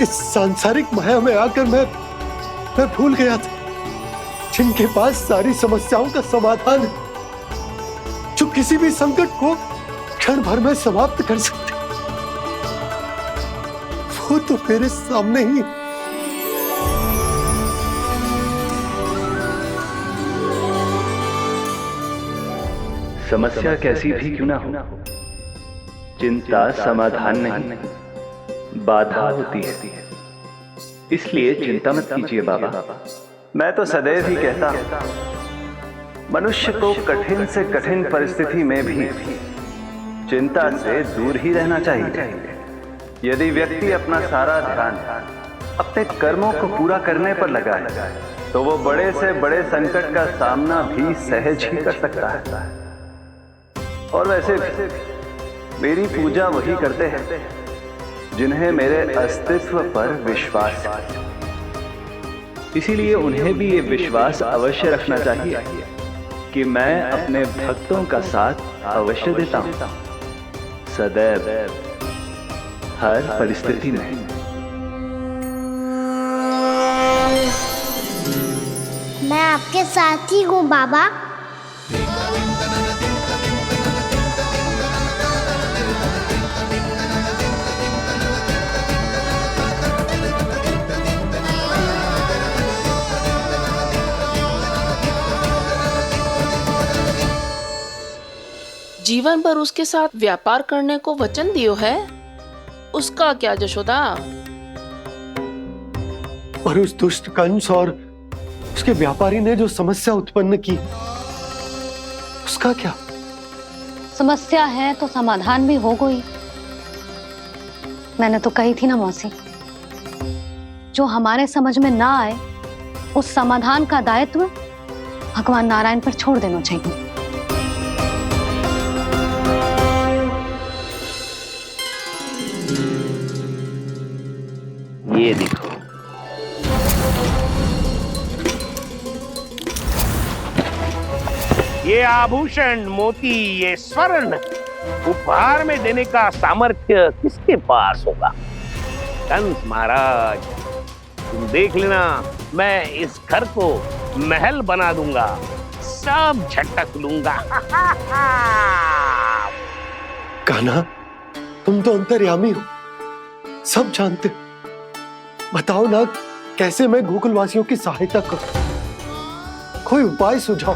इस सांसारिक माया में आकर मैं भूल गया था जिनके पास सारी समस्याओं का समाधान है, जो किसी भी संकट को क्षण भर में समाप्त कर सकते, वो तो मेरे सामने ही। समस्या कैसी भी क्यों ना हो, चिंता समाधान नहीं, बाधा होती है। इसलिए चिंता मत कीजिए बाबा। मैं तो सदैव ही कहता हूं, मनुष्य को कठिन से कठिन परिस्थिति में भी चिंता से दूर ही रहना चाहिए। यदि व्यक्ति अपना सारा ध्यान अपने कर्मों को पूरा करने पर लगाए, तो वो बड़े से बड़े संकट का सामना भी सहज ही कर सकता है। और वैसे भी मेरी पूजा वही करते हैं जिन्हें मेरे अस्तित्व पर विश्वास है। इसीलिए उन्हें भी ये विश्वास अवश्य रखना चाहिए कि मैं अपने भक्तों का साथ अवश्य देता हूं, सदैव, हर परिस्थिति में। मैं आपके साथ ही हूँ बाबा। जीवन भर उसके साथ व्यापार करने को वचन दियो है, उसका क्या जशोदा? और उस दुष्ट कंस और उसके व्यापारी ने जो समस्या उत्पन्न की, उसका क्या? समस्या है तो समाधान भी हो गई। मैंने तो कही थी ना मौसी, जो हमारे समझ में ना आए उस समाधान का दायित्व भगवान नारायण पर छोड़ देना चाहिए। ये देखो, ये आभूषण, मोती, ये स्वर्ण उपहार में देने का सामर्थ्य किसके पास होगा? कंस महाराज, तुम देख लेना, मैं इस घर को महल बना दूंगा, सब झटक लूंगा। कान्हा, तुम तो अंतर्यामी हो, सब जानते हो। बताओ ना, कैसे मैं गोकुलवासियों की सहायता करूं? कोई उपाय सुझाओ।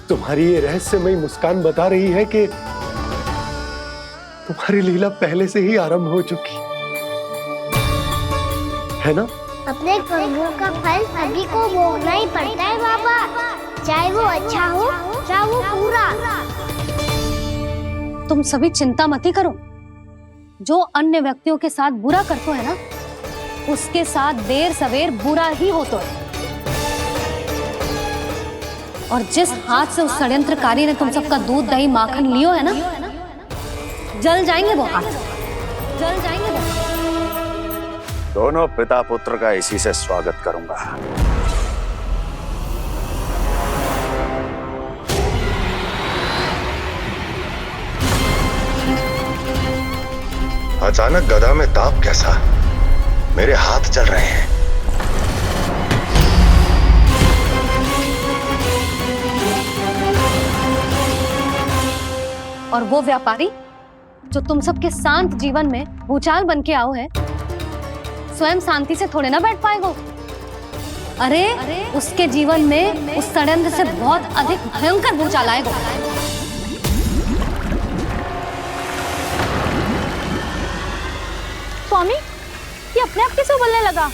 तुम्हारी ये रहस्यमयी मुस्कान बता रही है कि तुम्हारी लीला पहले से ही आरंभ हो चुकी है ना? अपने कर्मों का फल सभी को भोगना ही पड़ता है बाबा, चाहे वो अच्छा हो चाहे वो बुरा। तुम सभी चिंता मत ही करो। जो अन्य व्यक्तियों के साथ बुरा करते है ना, उसके साथ देर सवेर बुरा ही होता है। और जिस हाथ से उस षड्यंत्रकारी ने तुम सबका दूध दही माखन लियो है ना, जल जाएंगे वो हाथ, जल जाएंगे वो। दोनों पिता पुत्र का इसी से स्वागत करूंगा। अचानक गदा में ताप कैसा? मेरे हाथ जल रहे हैं। और वो व्यापारी जो तुम सबके शांत जीवन में भूचाल बन के आओ है, स्वयं शांति से थोड़े ना बैठ पाएगा। अरे उसके जीवन में उस षड्यंत्र से बहुत अधिक भयंकर भूचाल आएगा। स्वामी, ये अपने आप कैसे उबलने लगा?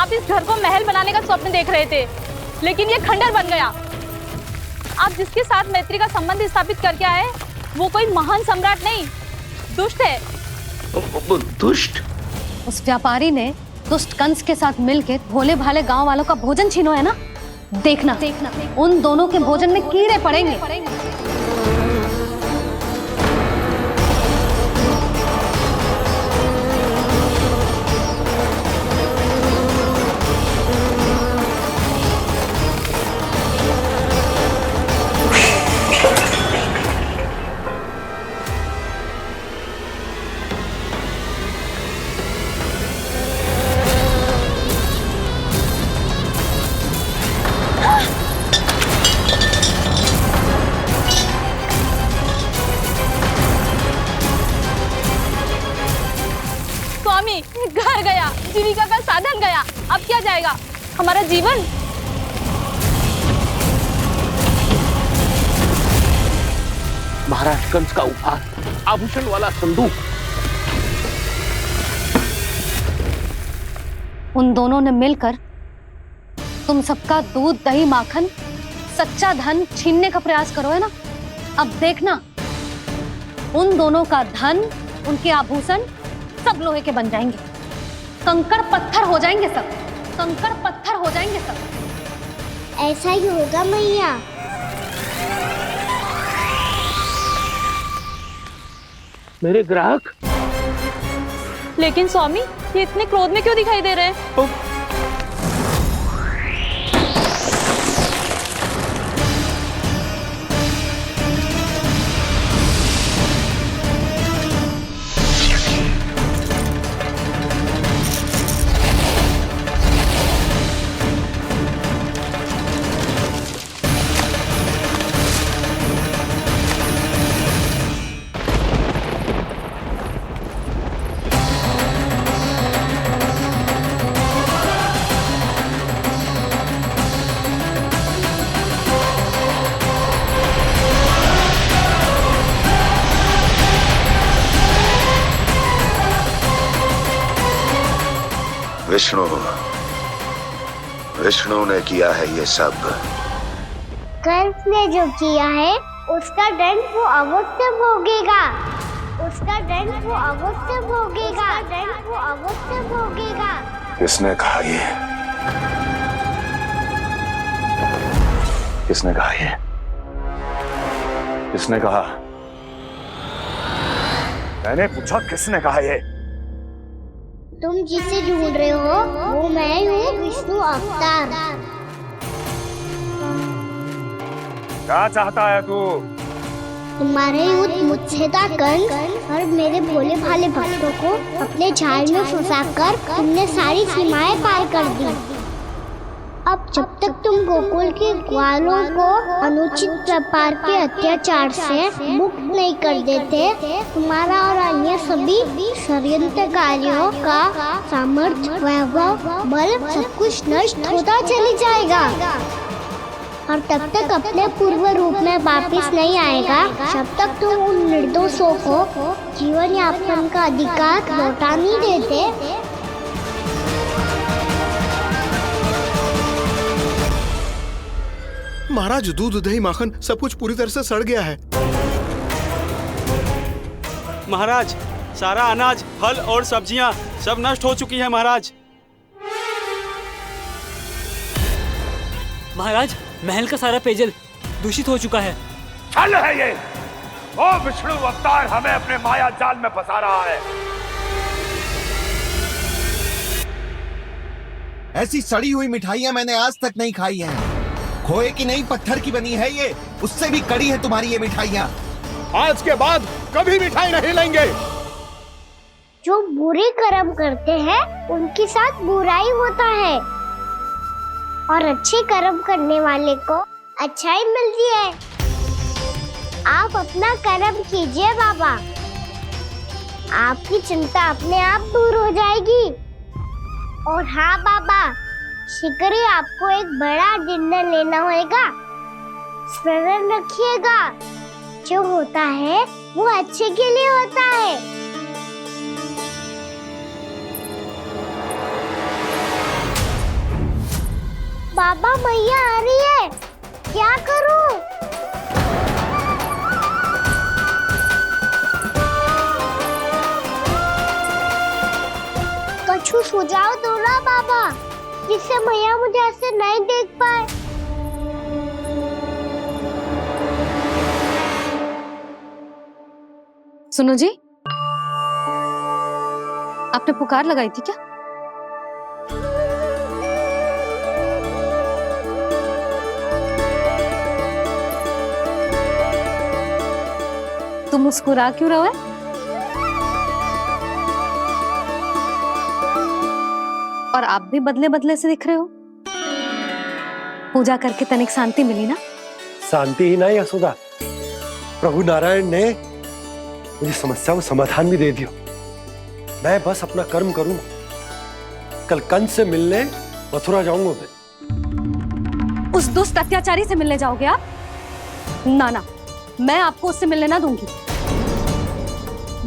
आप इस घर को महल बनाने का स्वप्न देख रहे थे, लेकिन ये खंडर बन गया। आप जिसके साथ मैत्री का संबंध स्थापित करके आए, वो कोई महान सम्राट नहीं, दुष्ट है। दुष्ट? उस व्यापारी ने दुष्ट कंस के साथ मिलकर भोले भाले गांव वालों का भोजन छीनो है ना। देखना उन दोनों के भोजन में कीड़े पड़ेंगे। घर गया, जीविका का साधन गया, अब क्या जाएगा हमारा जीवन? महाराज कंस का उपहार, आभूषण वाला संदूक। उन दोनों ने मिलकर तुम सबका दूध दही माखन सच्चा धन छीनने का प्रयास करो है ना। अब देखना उन दोनों का धन, उनके आभूषण सब लोहे के बन जाएंगे, कंकड़ पत्थर हो जाएंगे सब, कंकड़ पत्थर हो जाएंगे सब। ऐसा ही होगा मैया। मेरे ग्राहक। लेकिन स्वामी, ये इतने क्रोध में क्यों दिखाई दे रहे हैं? विष्णु ने किया है ये सब। कंस ने जो किया है उसका दंड वो अवश्य भोगेगा, उसका दंड वो अवश्य भोगेगा, दंड वो अवश्य भोगेगा। किसने कहा ये? किसने कहा ये? किसने कहा? मैंने पूछा किसने कहा ये? तुम जिसे ढूंढ रहे हो वो मैं हूँ, विष्णु अवतार। क्या चाहता है तू? तुम्हारे युद्ध मुझसे था कंस, और मेरे भोले भाले भक्तों को अपने जाल में फंसाकर तुमने सारी सीमाएं पार कर दी। अब जब तक तुम गोकुल के ग्वालों को अनुचित प्रकार के अत्याचार से मुक्त नहीं कर देते, तुम्हारा और अन्य सभी षड्यंत्रकारियों का सामर्थ्य, वैभव, बल सब कुछ नष्ट होता चले जाएगा, और तब तक अपने पूर्व रूप में वापिस नहीं आएगा जब तक तुम उन निर्दोषों को जीवन यापन का अधिकार लौटा नहीं देते। महाराज, दूध दही माखन सब कुछ पूरी तरह से सड़ गया है। महाराज, सारा अनाज, फल और सब्जियां सब नष्ट हो चुकी है महाराज। महाराज, महल का सारा पेयजल दूषित हो चुका है। छल है ये। वो विष्णु अवतार हमें अपने माया जाल में फंसा रहा है। ऐसी सड़ी हुई मिठाइयां मैंने आज तक नहीं खाई हैं। खोए की नहीं, पत्थर की बनी है ये, उससे भी कड़ी है तुम्हारी ये मिठाइयां। आज के बाद कभी मिठाई नहीं लेंगे। जो बुरे कर्म करते हैं उनके साथ बुराई होता है, और अच्छे कर्म करने वाले को अच्छाई मिलती है। आप अपना कर्म कीजिए बाबा, आपकी चिंता अपने आप दूर हो जाएगी। और हाँ बाबा, शीघ्र ही आपको एक बड़ा डिनर लेना होगा। स्मरण रखिएगा, जो होता है वो अच्छे के लिए होता है। बाबा मैया आ रही है, क्या करूं? कछु सुझाव दो ना बाबा, जिससे मैया मुझे ऐसे नहीं देख पाए। सुनो जी, आपने पुकार लगाई थी क्या? तुम मुस्कुरा क्यों रहे हो? और आप भी बदले बदले से दिख रहे हो। पूजा करके तनिक शांति मिली ना? शांति ही नहीं यशोदा, प्रभु नारायण ने मुझे समस्या को समाधान भी दे दिया। मैं बस अपना कर्म करूं। कल कंस से मिलने मथुरा जाऊंगा मैं। उस दुष्ट अत्याचारी से मिलने जाओगे आप? ना ना, मैं आपको उससे मिलने ना दूंगी।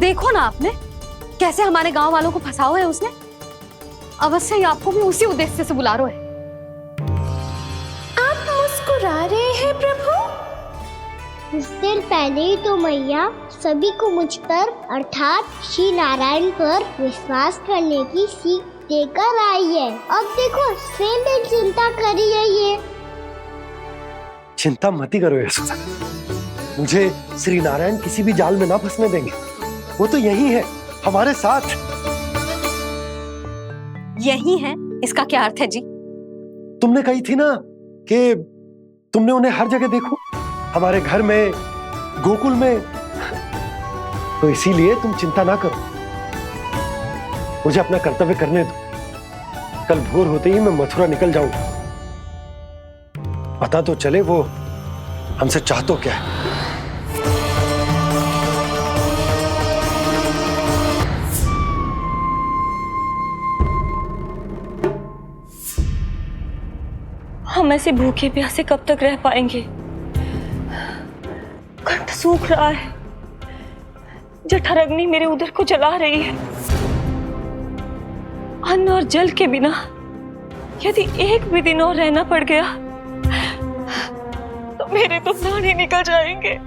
देखो ना आपने कैसे हमारे गांव वालों को फंसाओ है उसने। अवश्य ही आपको भी उसी उद्देश्य से बुला रहा है। आप मुस्कुरा रहे हैं प्रभु? कुछ देर पहले ही तो मैया सभी को मुझ पर अर्थात श्री नारायण पर विश्वास करने की सीख देकर आई है। अब देखो स्वयं भी चिंता करी है ये। चिंता मत ही करो यशोदा, मुझे श्री नारायण किसी भी जाल में ना फंसने देंगे। वो तो यही है हमारे साथ। यही है, इसका क्या अर्थ है जी? तुमने कही थी ना कि तुमने उन्हें हर जगह देखो, हमारे घर में, गोकुल में। तो इसीलिए तुम चिंता ना करो, मुझे अपना कर्तव्य करने दो। कल भोर होते ही मैं मथुरा निकल जाऊंगा। पता तो चले वो हमसे चाहतो क्या है। हम ऐसे भूखे प्यासे कब तक रह पाएंगे? कंठ सूख रहा है, जठराग्नि मेरे उदर को जला रही है। अन्न और जल के बिना यदि एक भी दिन और रहना पड़ गया तो मेरे तो प्राण ही निकल जाएंगे।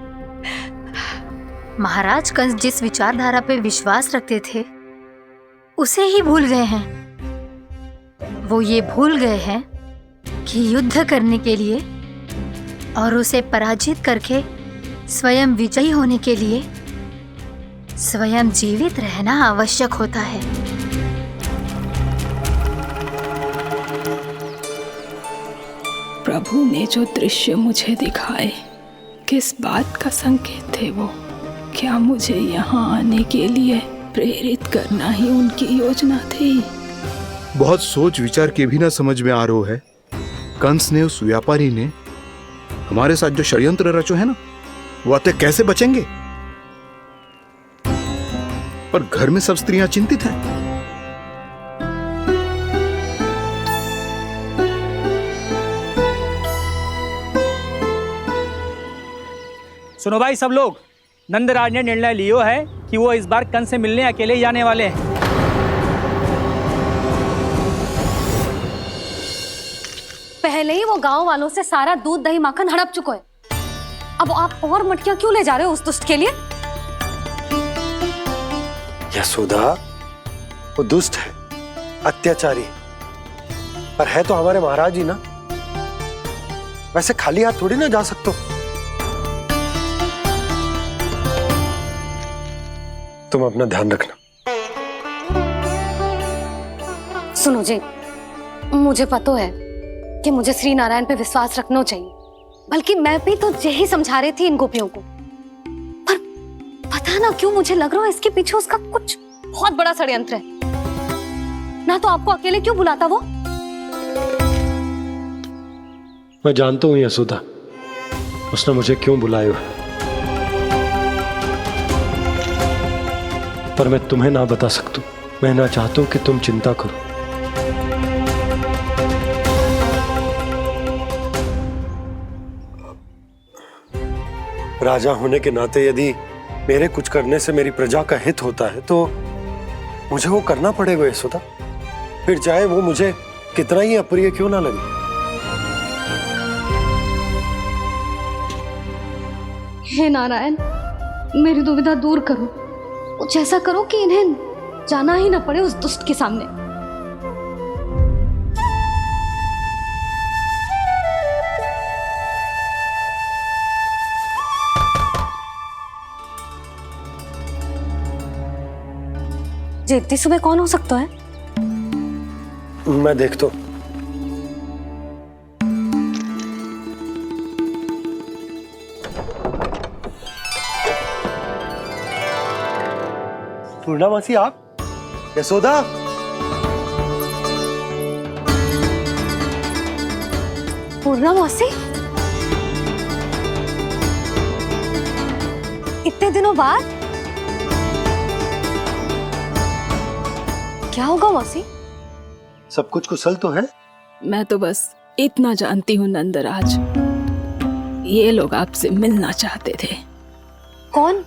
महाराज कंस जिस विचारधारा पे विश्वास रखते थे उसे ही भूल गए हैं। वो ये भूल गए हैं कि युद्ध करने के लिए और उसे पराजित करके स्वयं विजयी होने के लिए स्वयं जीवित रहना आवश्यक होता है। प्रभु ने जो दृश्य मुझे दिखाए किस बात का संकेत थे वो? क्या मुझे यहाँ आने के लिए प्रेरित करना ही उनकी योजना थी? बहुत सोच विचार के भी ना समझ में आ रहा है। कंस ने, उस व्यापारी ने हमारे साथ जो षड्यंत्र रचो है ना, वो आते कैसे बचेंगे? पर घर में सब स्त्रियां चिंतित हैं। सुनो भाई सब लोग, नंदराज ने निर्णय लियो है कि वो इस बार कंस से मिलने अकेले जाने वाले हैं। पहले ही वो गांव वालों से सारा दूध दही माखन हड़प चुका है। अब आप और मटकियां क्यों ले जा रहे हो उस दुष्ट के लिए? यशोदा, वो दुष्ट है, अत्याचारी, पर है तो हमारे महाराज ही ना। वैसे खाली हाथ थोड़ी ना जा सकते हो। तुम अपना ध्यान रखना। सुनो जी, मुझे पता है कि मुझे श्री नारायण पे विश्वास रखना चाहिए, बल्कि मैं भी तो यही समझा रही थी इन गोपियों को। पर पता ना क्यों मुझे लग रहा है इसके पीछे उसका कुछ बहुत बड़ा षड्यंत्र है। ना तो आपको अकेले क्यों बुलाता वो? मैं जानता हूं यशोदा, उसने मुझे क्यों बुलाया है, पर मैं तुम्हें ना बता सकता। मैं ना चाहता हूं कि तुम चिंता करो। राजा होने के नाते यदि मेरे कुछ करने से मेरी प्रजा का हित होता है तो मुझे वो करना पड़ेगा यशोदा, फिर चाहे वो मुझे कितना ही अप्रिय क्यों ना लगे। हे नारायण, मेरी दुविधा दूर करो। कुछ ऐसा करो कि इन्हें जाना ही ना पड़े उस दुष्ट के सामने। जी इतनी सुबह कौन हो सकता है? मैं देखता हूं। पूर्णा मासी, आप? यशोदा, पूर्णा मौसी, इतने दिनों बाद? क्या होगा मौसी? सब कुछ कुशल तो है? मैं तो बस इतना जानती हूँ नंदराज, ये लोग आपसे मिलना चाहते थे। कौन?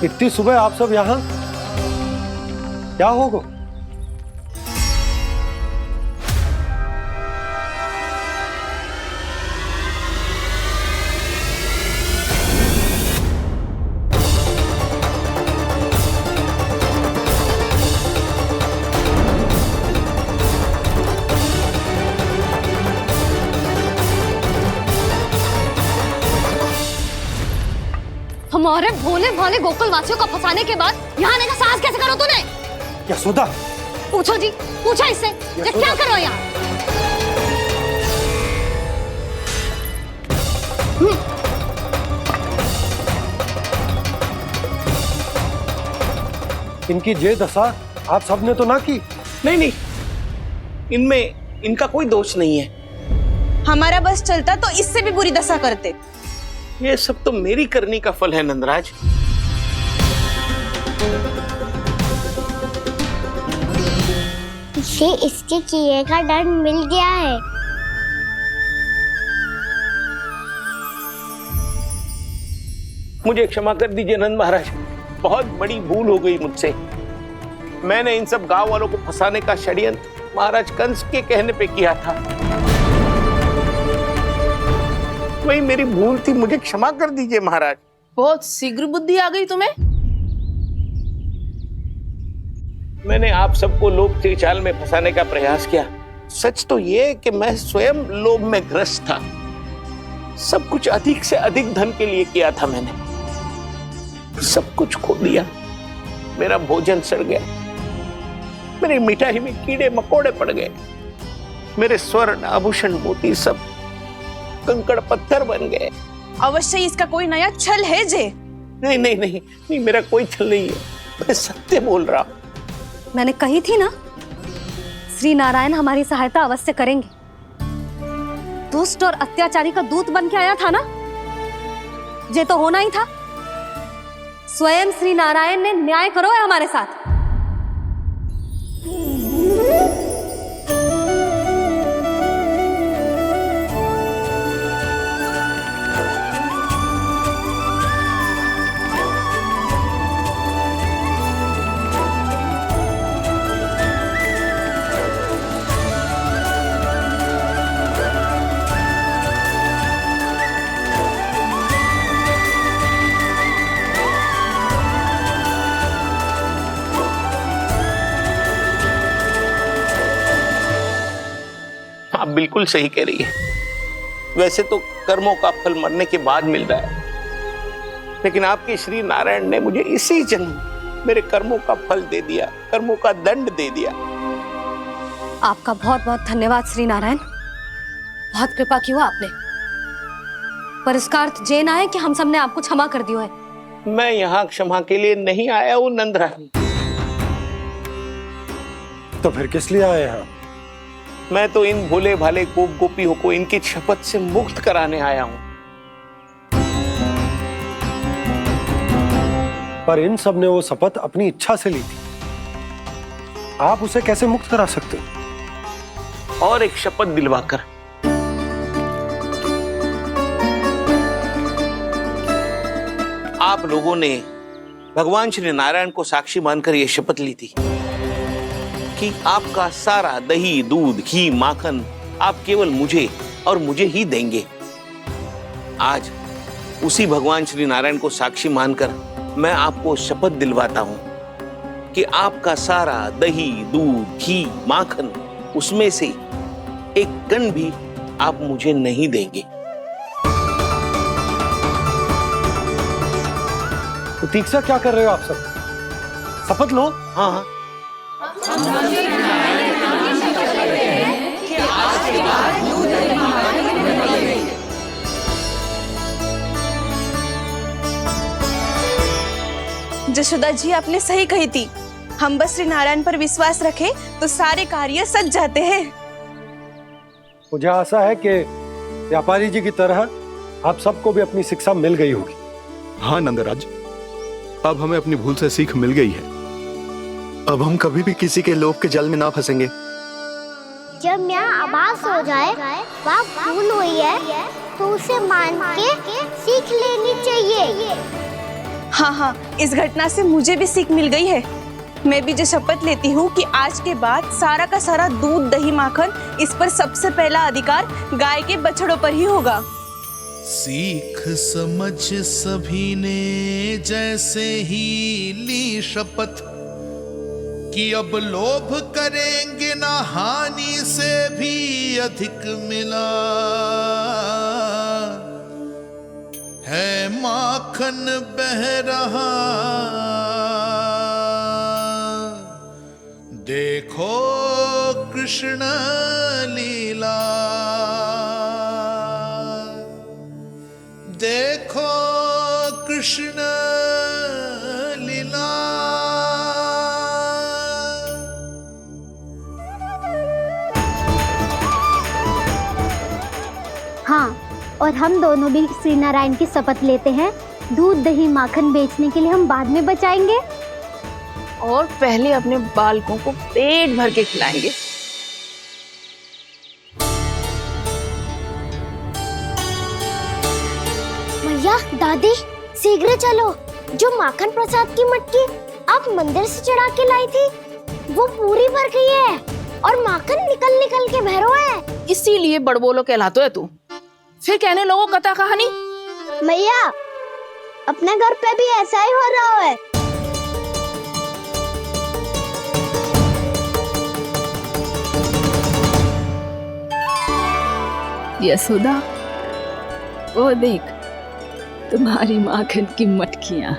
इतनी सुबह आप सब यहाँ? क्या होगा? हमारे भोले भाले गोकुल वासियों को फंसाने के बाद यहाँ आने का साहस कैसे करो तूने? यशोदा, पूछो जी, पूछो इससे, ये क्या करो यहाँ? इनकी ये दशा आप सबने तो ना की? नहीं नहीं, इनमें इनका कोई दोष नहीं है। हमारा बस चलता तो इससे भी बुरी दशा करते। ये सब तो मेरी करनी का फल है नंदराज। इसे इसके किए का दंड मिल गया है। मुझे क्षमा कर दीजिए नंद महाराज, बहुत बड़ी भूल हो गई मुझसे। मैंने इन सब गांव वालों को फंसाने का षड्यंत्र महाराज कंस के कहने पे किया था। वही मेरी भूल थी, मुझे क्षमा कर दीजिए महाराज। बहुत शीघ्र बुद्धि आ गई तुम्हें। मैंने आप सबको लोभ के जाल में फंसाने का प्रयास किया। सच तो ये कि मैं स्वयं लोभ में ग्रस्त था। सब कुछ अधिक से अधिक धन के लिए किया था मैंने। सब कुछ खो दिया। मेरा भोजन सड़ गया, मेरी मिठाई में कीड़े मकोड़े पड़ गए, मेरे स्वर्ण आभूषण मोती सब कंकड़ पत्थर बन गए। अवश्य इसका कोई नया छल है जे। नहीं नहीं नहीं नहीं, मेरा कोई छल नहीं है, मैं सत्य बोल रहा हूं। मैंने कही थी ना, श्री नारायण हमारी सहायता अवश्य करेंगे। दुष्ट और अत्याचारी का दूत बन के आया था ना, ये तो होना ही था। स्वयं श्री नारायण ने न्याय करो है हमारे साथ। आप बिल्कुल सही कह रही है। वैसे तो कर्मों का फल मरने के बाद मिल रहा है, लेकिन आपके श्री नारायण ने मुझे इसी जन्म मेरे कर्मों का फल दे दिया, कर्मों का दंड दे दिया। आपका बहुत बहुत धन्यवाद श्री नारायण, बहुत कृपा की हो आपने। पर इसका अर्थ ये ना है कि हम सब ने आपको क्षमा कर दिया है। मैं यहाँ क्षमा के लिए नहीं आया हूँ नंदरानी। तो फिर किस लिए आए हैं? मैं तो इन भोले भाले गोप गोपियों को इनकी शपथ से मुक्त कराने आया हूँ। पर इन सब ने वो शपथ अपनी इच्छा से ली थी। आप उसे कैसे मुक्त करा सकते हो? और एक शपथ दिलवाकर। आप लोगों ने भगवान श्री नारायण को साक्षी मानकर यह शपथ ली थी कि आपका सारा दही, दूध, घी, माखन आप केवल मुझे और मुझे ही देंगे। आज उसी भगवान श्री नारायण को साक्षी मानकर मैं आपको शपथ दिलवाता हूं कि आपका सारा दही, दूध, घी, माखन उसमें से एक कण भी आप मुझे नहीं देंगे। प्रतीक्षा क्या कर रहे हो आप सब? शपथ लो। हाँ हाँ। जशोदा जी, आपने सही कही थी। हम बस श्री नारायण पर विश्वास रखें तो सारे कार्य सज जाते हैं। मुझे आशा है कि व्यापारी जी की तरह आप सबको भी अपनी शिक्षा मिल गई होगी। हाँ नंदराज, अब हमें अपनी भूल से सीख मिल गई है। अब हम कभी भी किसी के लोभ के जाल में ना फंसेंगे। जब यहाँ आभास हो जाए वहाँ भूल हुई है तो उसे मान के सीख लेनी चाहिए। हाँ हाँ, इस घटना से मुझे भी सीख मिल गई है। मैं भी जो शपथ लेती हूँ कि आज के बाद सारा का सारा दूध, दही, माखन इस पर सबसे पहला अधिकार गाय के बछड़ों पर ही होगा। सीख समझ सभी ने जैसे ही ली शपथ कि अब लोभ करेंगे ना हानि से भी अधिक मिला है, माखन बह रहा देखो कृष्ण लीला, देखो कृष्ण लीला। हाँ, और हम दोनों भी श्री नारायण की शपथ लेते हैं, दूध, दही, माखन बेचने के लिए हम बाद में बचाएंगे और पहले अपने बालकों को पेट भर के खिलाएंगे। भैया, दादी, शीघ्र चलो। जो माखन प्रसाद की मटकी आप मंदिर से चढ़ा के लाई थी वो पूरी भर गई है और माखन निकल निकल के बह रहा है। इसीलिए बड़बोलो कहलाते है तू। फिर कहने लोगों कथा कहानी। भैया, अपने घर पे भी ऐसा ही हो रहा है। यशोदा, वो देख तुम्हारी माखन की मटकियां।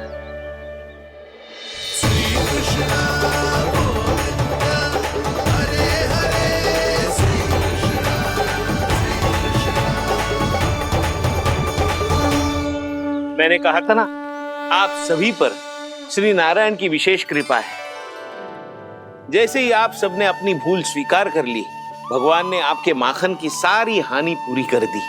मैंने कहा था ना, आप सभी पर श्री नारायण की विशेष कृपा है। जैसे ही आप सबने अपनी भूल स्वीकार कर ली, भगवान ने आपके माखन की सारी हानि पूरी कर दी।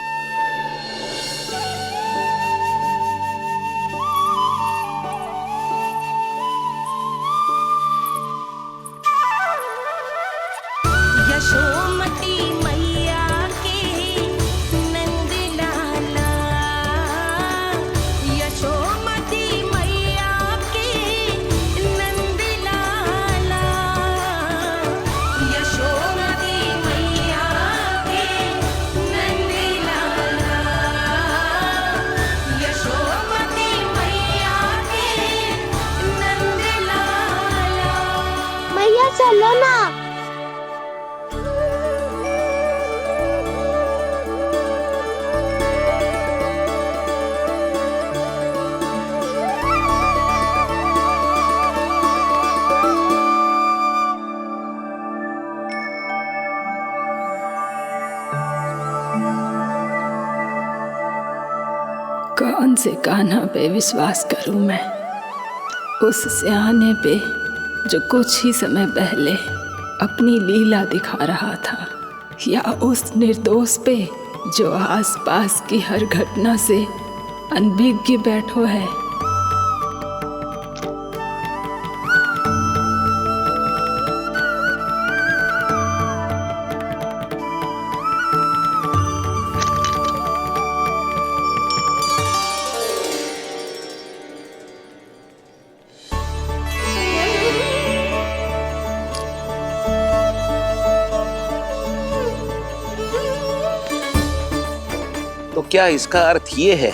यशोमती मैया के नंद लाला, यशोमती मैया के नंद लाला, यशोमती मैया के नंद लाला, यशोमती मैया के नंद लाला। मैया चलो ना। कौन से कान्हा पे विश्वास करूं मैं? उस सियाने पे जो कुछ ही समय पहले अपनी लीला दिखा रहा था, या उस निर्दोष पे जो आसपास की हर घटना से अनभिज्ञ बैठो है? क्या इसका अर्थ ये है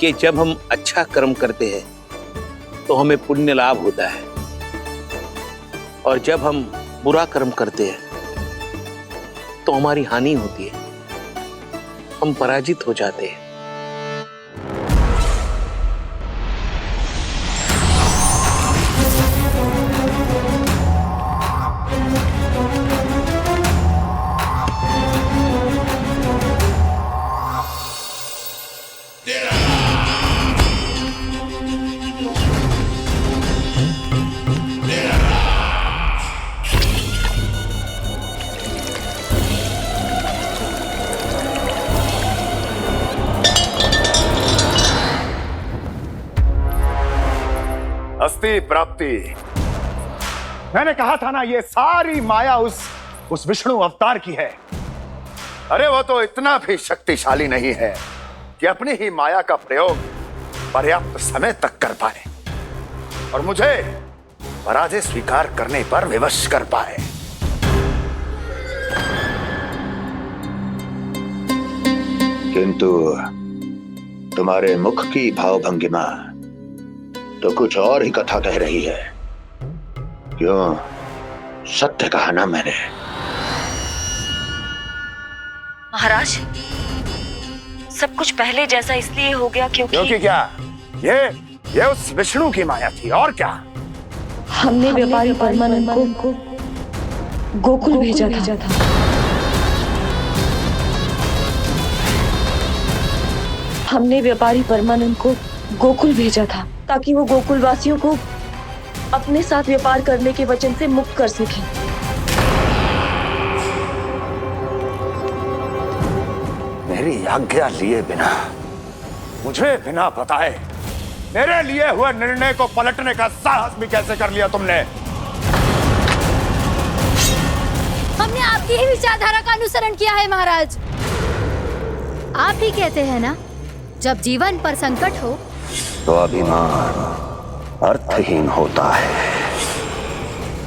कि जब हम अच्छा कर्म करते हैं तो हमें पुण्य लाभ होता है, और जब हम बुरा कर्म करते हैं तो हमारी हानि होती है, हम पराजित हो जाते हैं। अस्ति प्राप्ति। मैंने कहा था ना, ये सारी माया उस विष्णु अवतार की है। अरे वो तो इतना भी शक्तिशाली नहीं है कि अपनी ही माया का प्रयोग पर्याप्त समय तक कर पाए और मुझे पराजय स्वीकार करने पर विवश कर पाए। किंतु तुम्हारे मुख की भावभंगिमा तो कुछ और ही कथा कह रही है। क्यों? सत्य कहा ना मैंने। महाराज, सब कुछ पहले जैसा इसलिए हो गया क्योंकि क्या? ये उस विष्णु की माया थी, और क्या? हमने व्यापारी परमानंद को गोकुल भेजा था। हमने व्यापारी परमानंद को गोकुल भेजा था ताकि वो गोकुल वासियों को अपने साथ व्यापार करने के वचन से मुक्त कर सके। मेरी आज्ञा लिए बिना, मुझे बिना बताए मेरे लिए हुए निर्णय को पलटने का साहस भी कैसे कर लिया तुमने? हमने आपकी ही विचारधारा का अनुसरण किया है महाराज। आप ही कहते हैं ना, जब जीवन पर संकट हो तो अभिमान अर्थहीन होता है,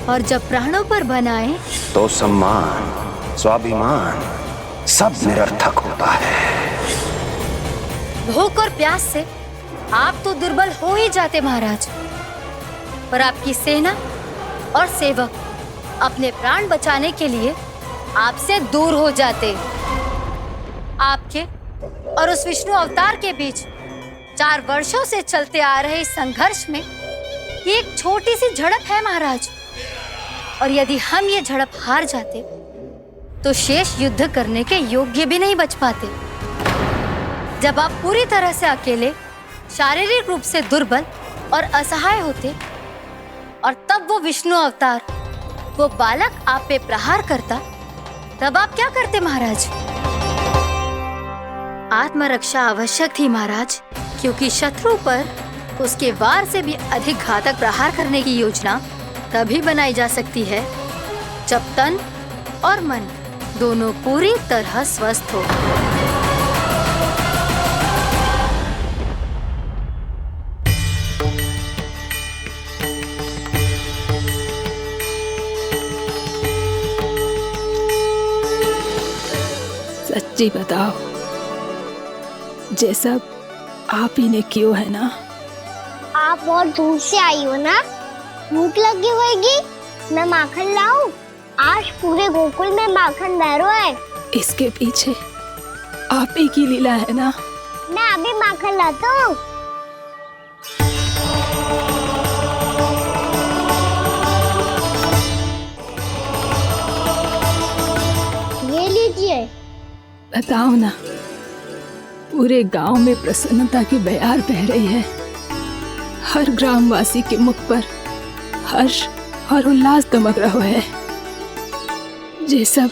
और जब प्राणों पर बनाए तो सम्मान स्वाभिमान सब निरर्थक होता है। भूख और प्यास से आप तो दुर्बल हो ही जाते महाराज, पर आपकी सेना और सेवक अपने प्राण बचाने के लिए आपसे दूर हो जाते। आपके और उस विष्णु अवतार के बीच 4 वर्षों से चलते आ रहे इस संघर्ष में ये एक छोटी सी झड़प है महाराज, और यदि हम ये झड़प हार जाते तो शेष युद्ध करने के योग्य भी नहीं बच पाते। जब आप पूरी तरह से अकेले, शारीरिक रूप से दुर्बल और असहाय होते, और तब वो विष्णु अवतार, वो बालक आप पे प्रहार करता, तब आप क्या करते महाराज? आत्मरक्षा आवश्यक थी महाराज, क्योंकि शत्रु पर उसके वार से भी अधिक घातक प्रहार करने की योजना तभी बनाई जा सकती है जब तन और मन दोनों पूरी तरह स्वस्थ हो। सच्ची बताओ, जैसा आप ही ने क्यों है ना? आप बहुत दूर से आई हो ना, भूख लगी होगी। मैं माखन लाऊं? आज पूरे गोकुल में माखन बह रहा है। इसके पीछे आप ही की लीला है ना? मैं अभी माखन लाता हूँ। ये लीजिए। बताओ ना, पूरे गांव में प्रसन्नता की बयार बह रही है। हर ग्रामवासी के मुख पर हर्ष और उल्लास दमक रहा है। ये सब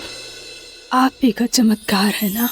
आप ही का चमत्कार है ना?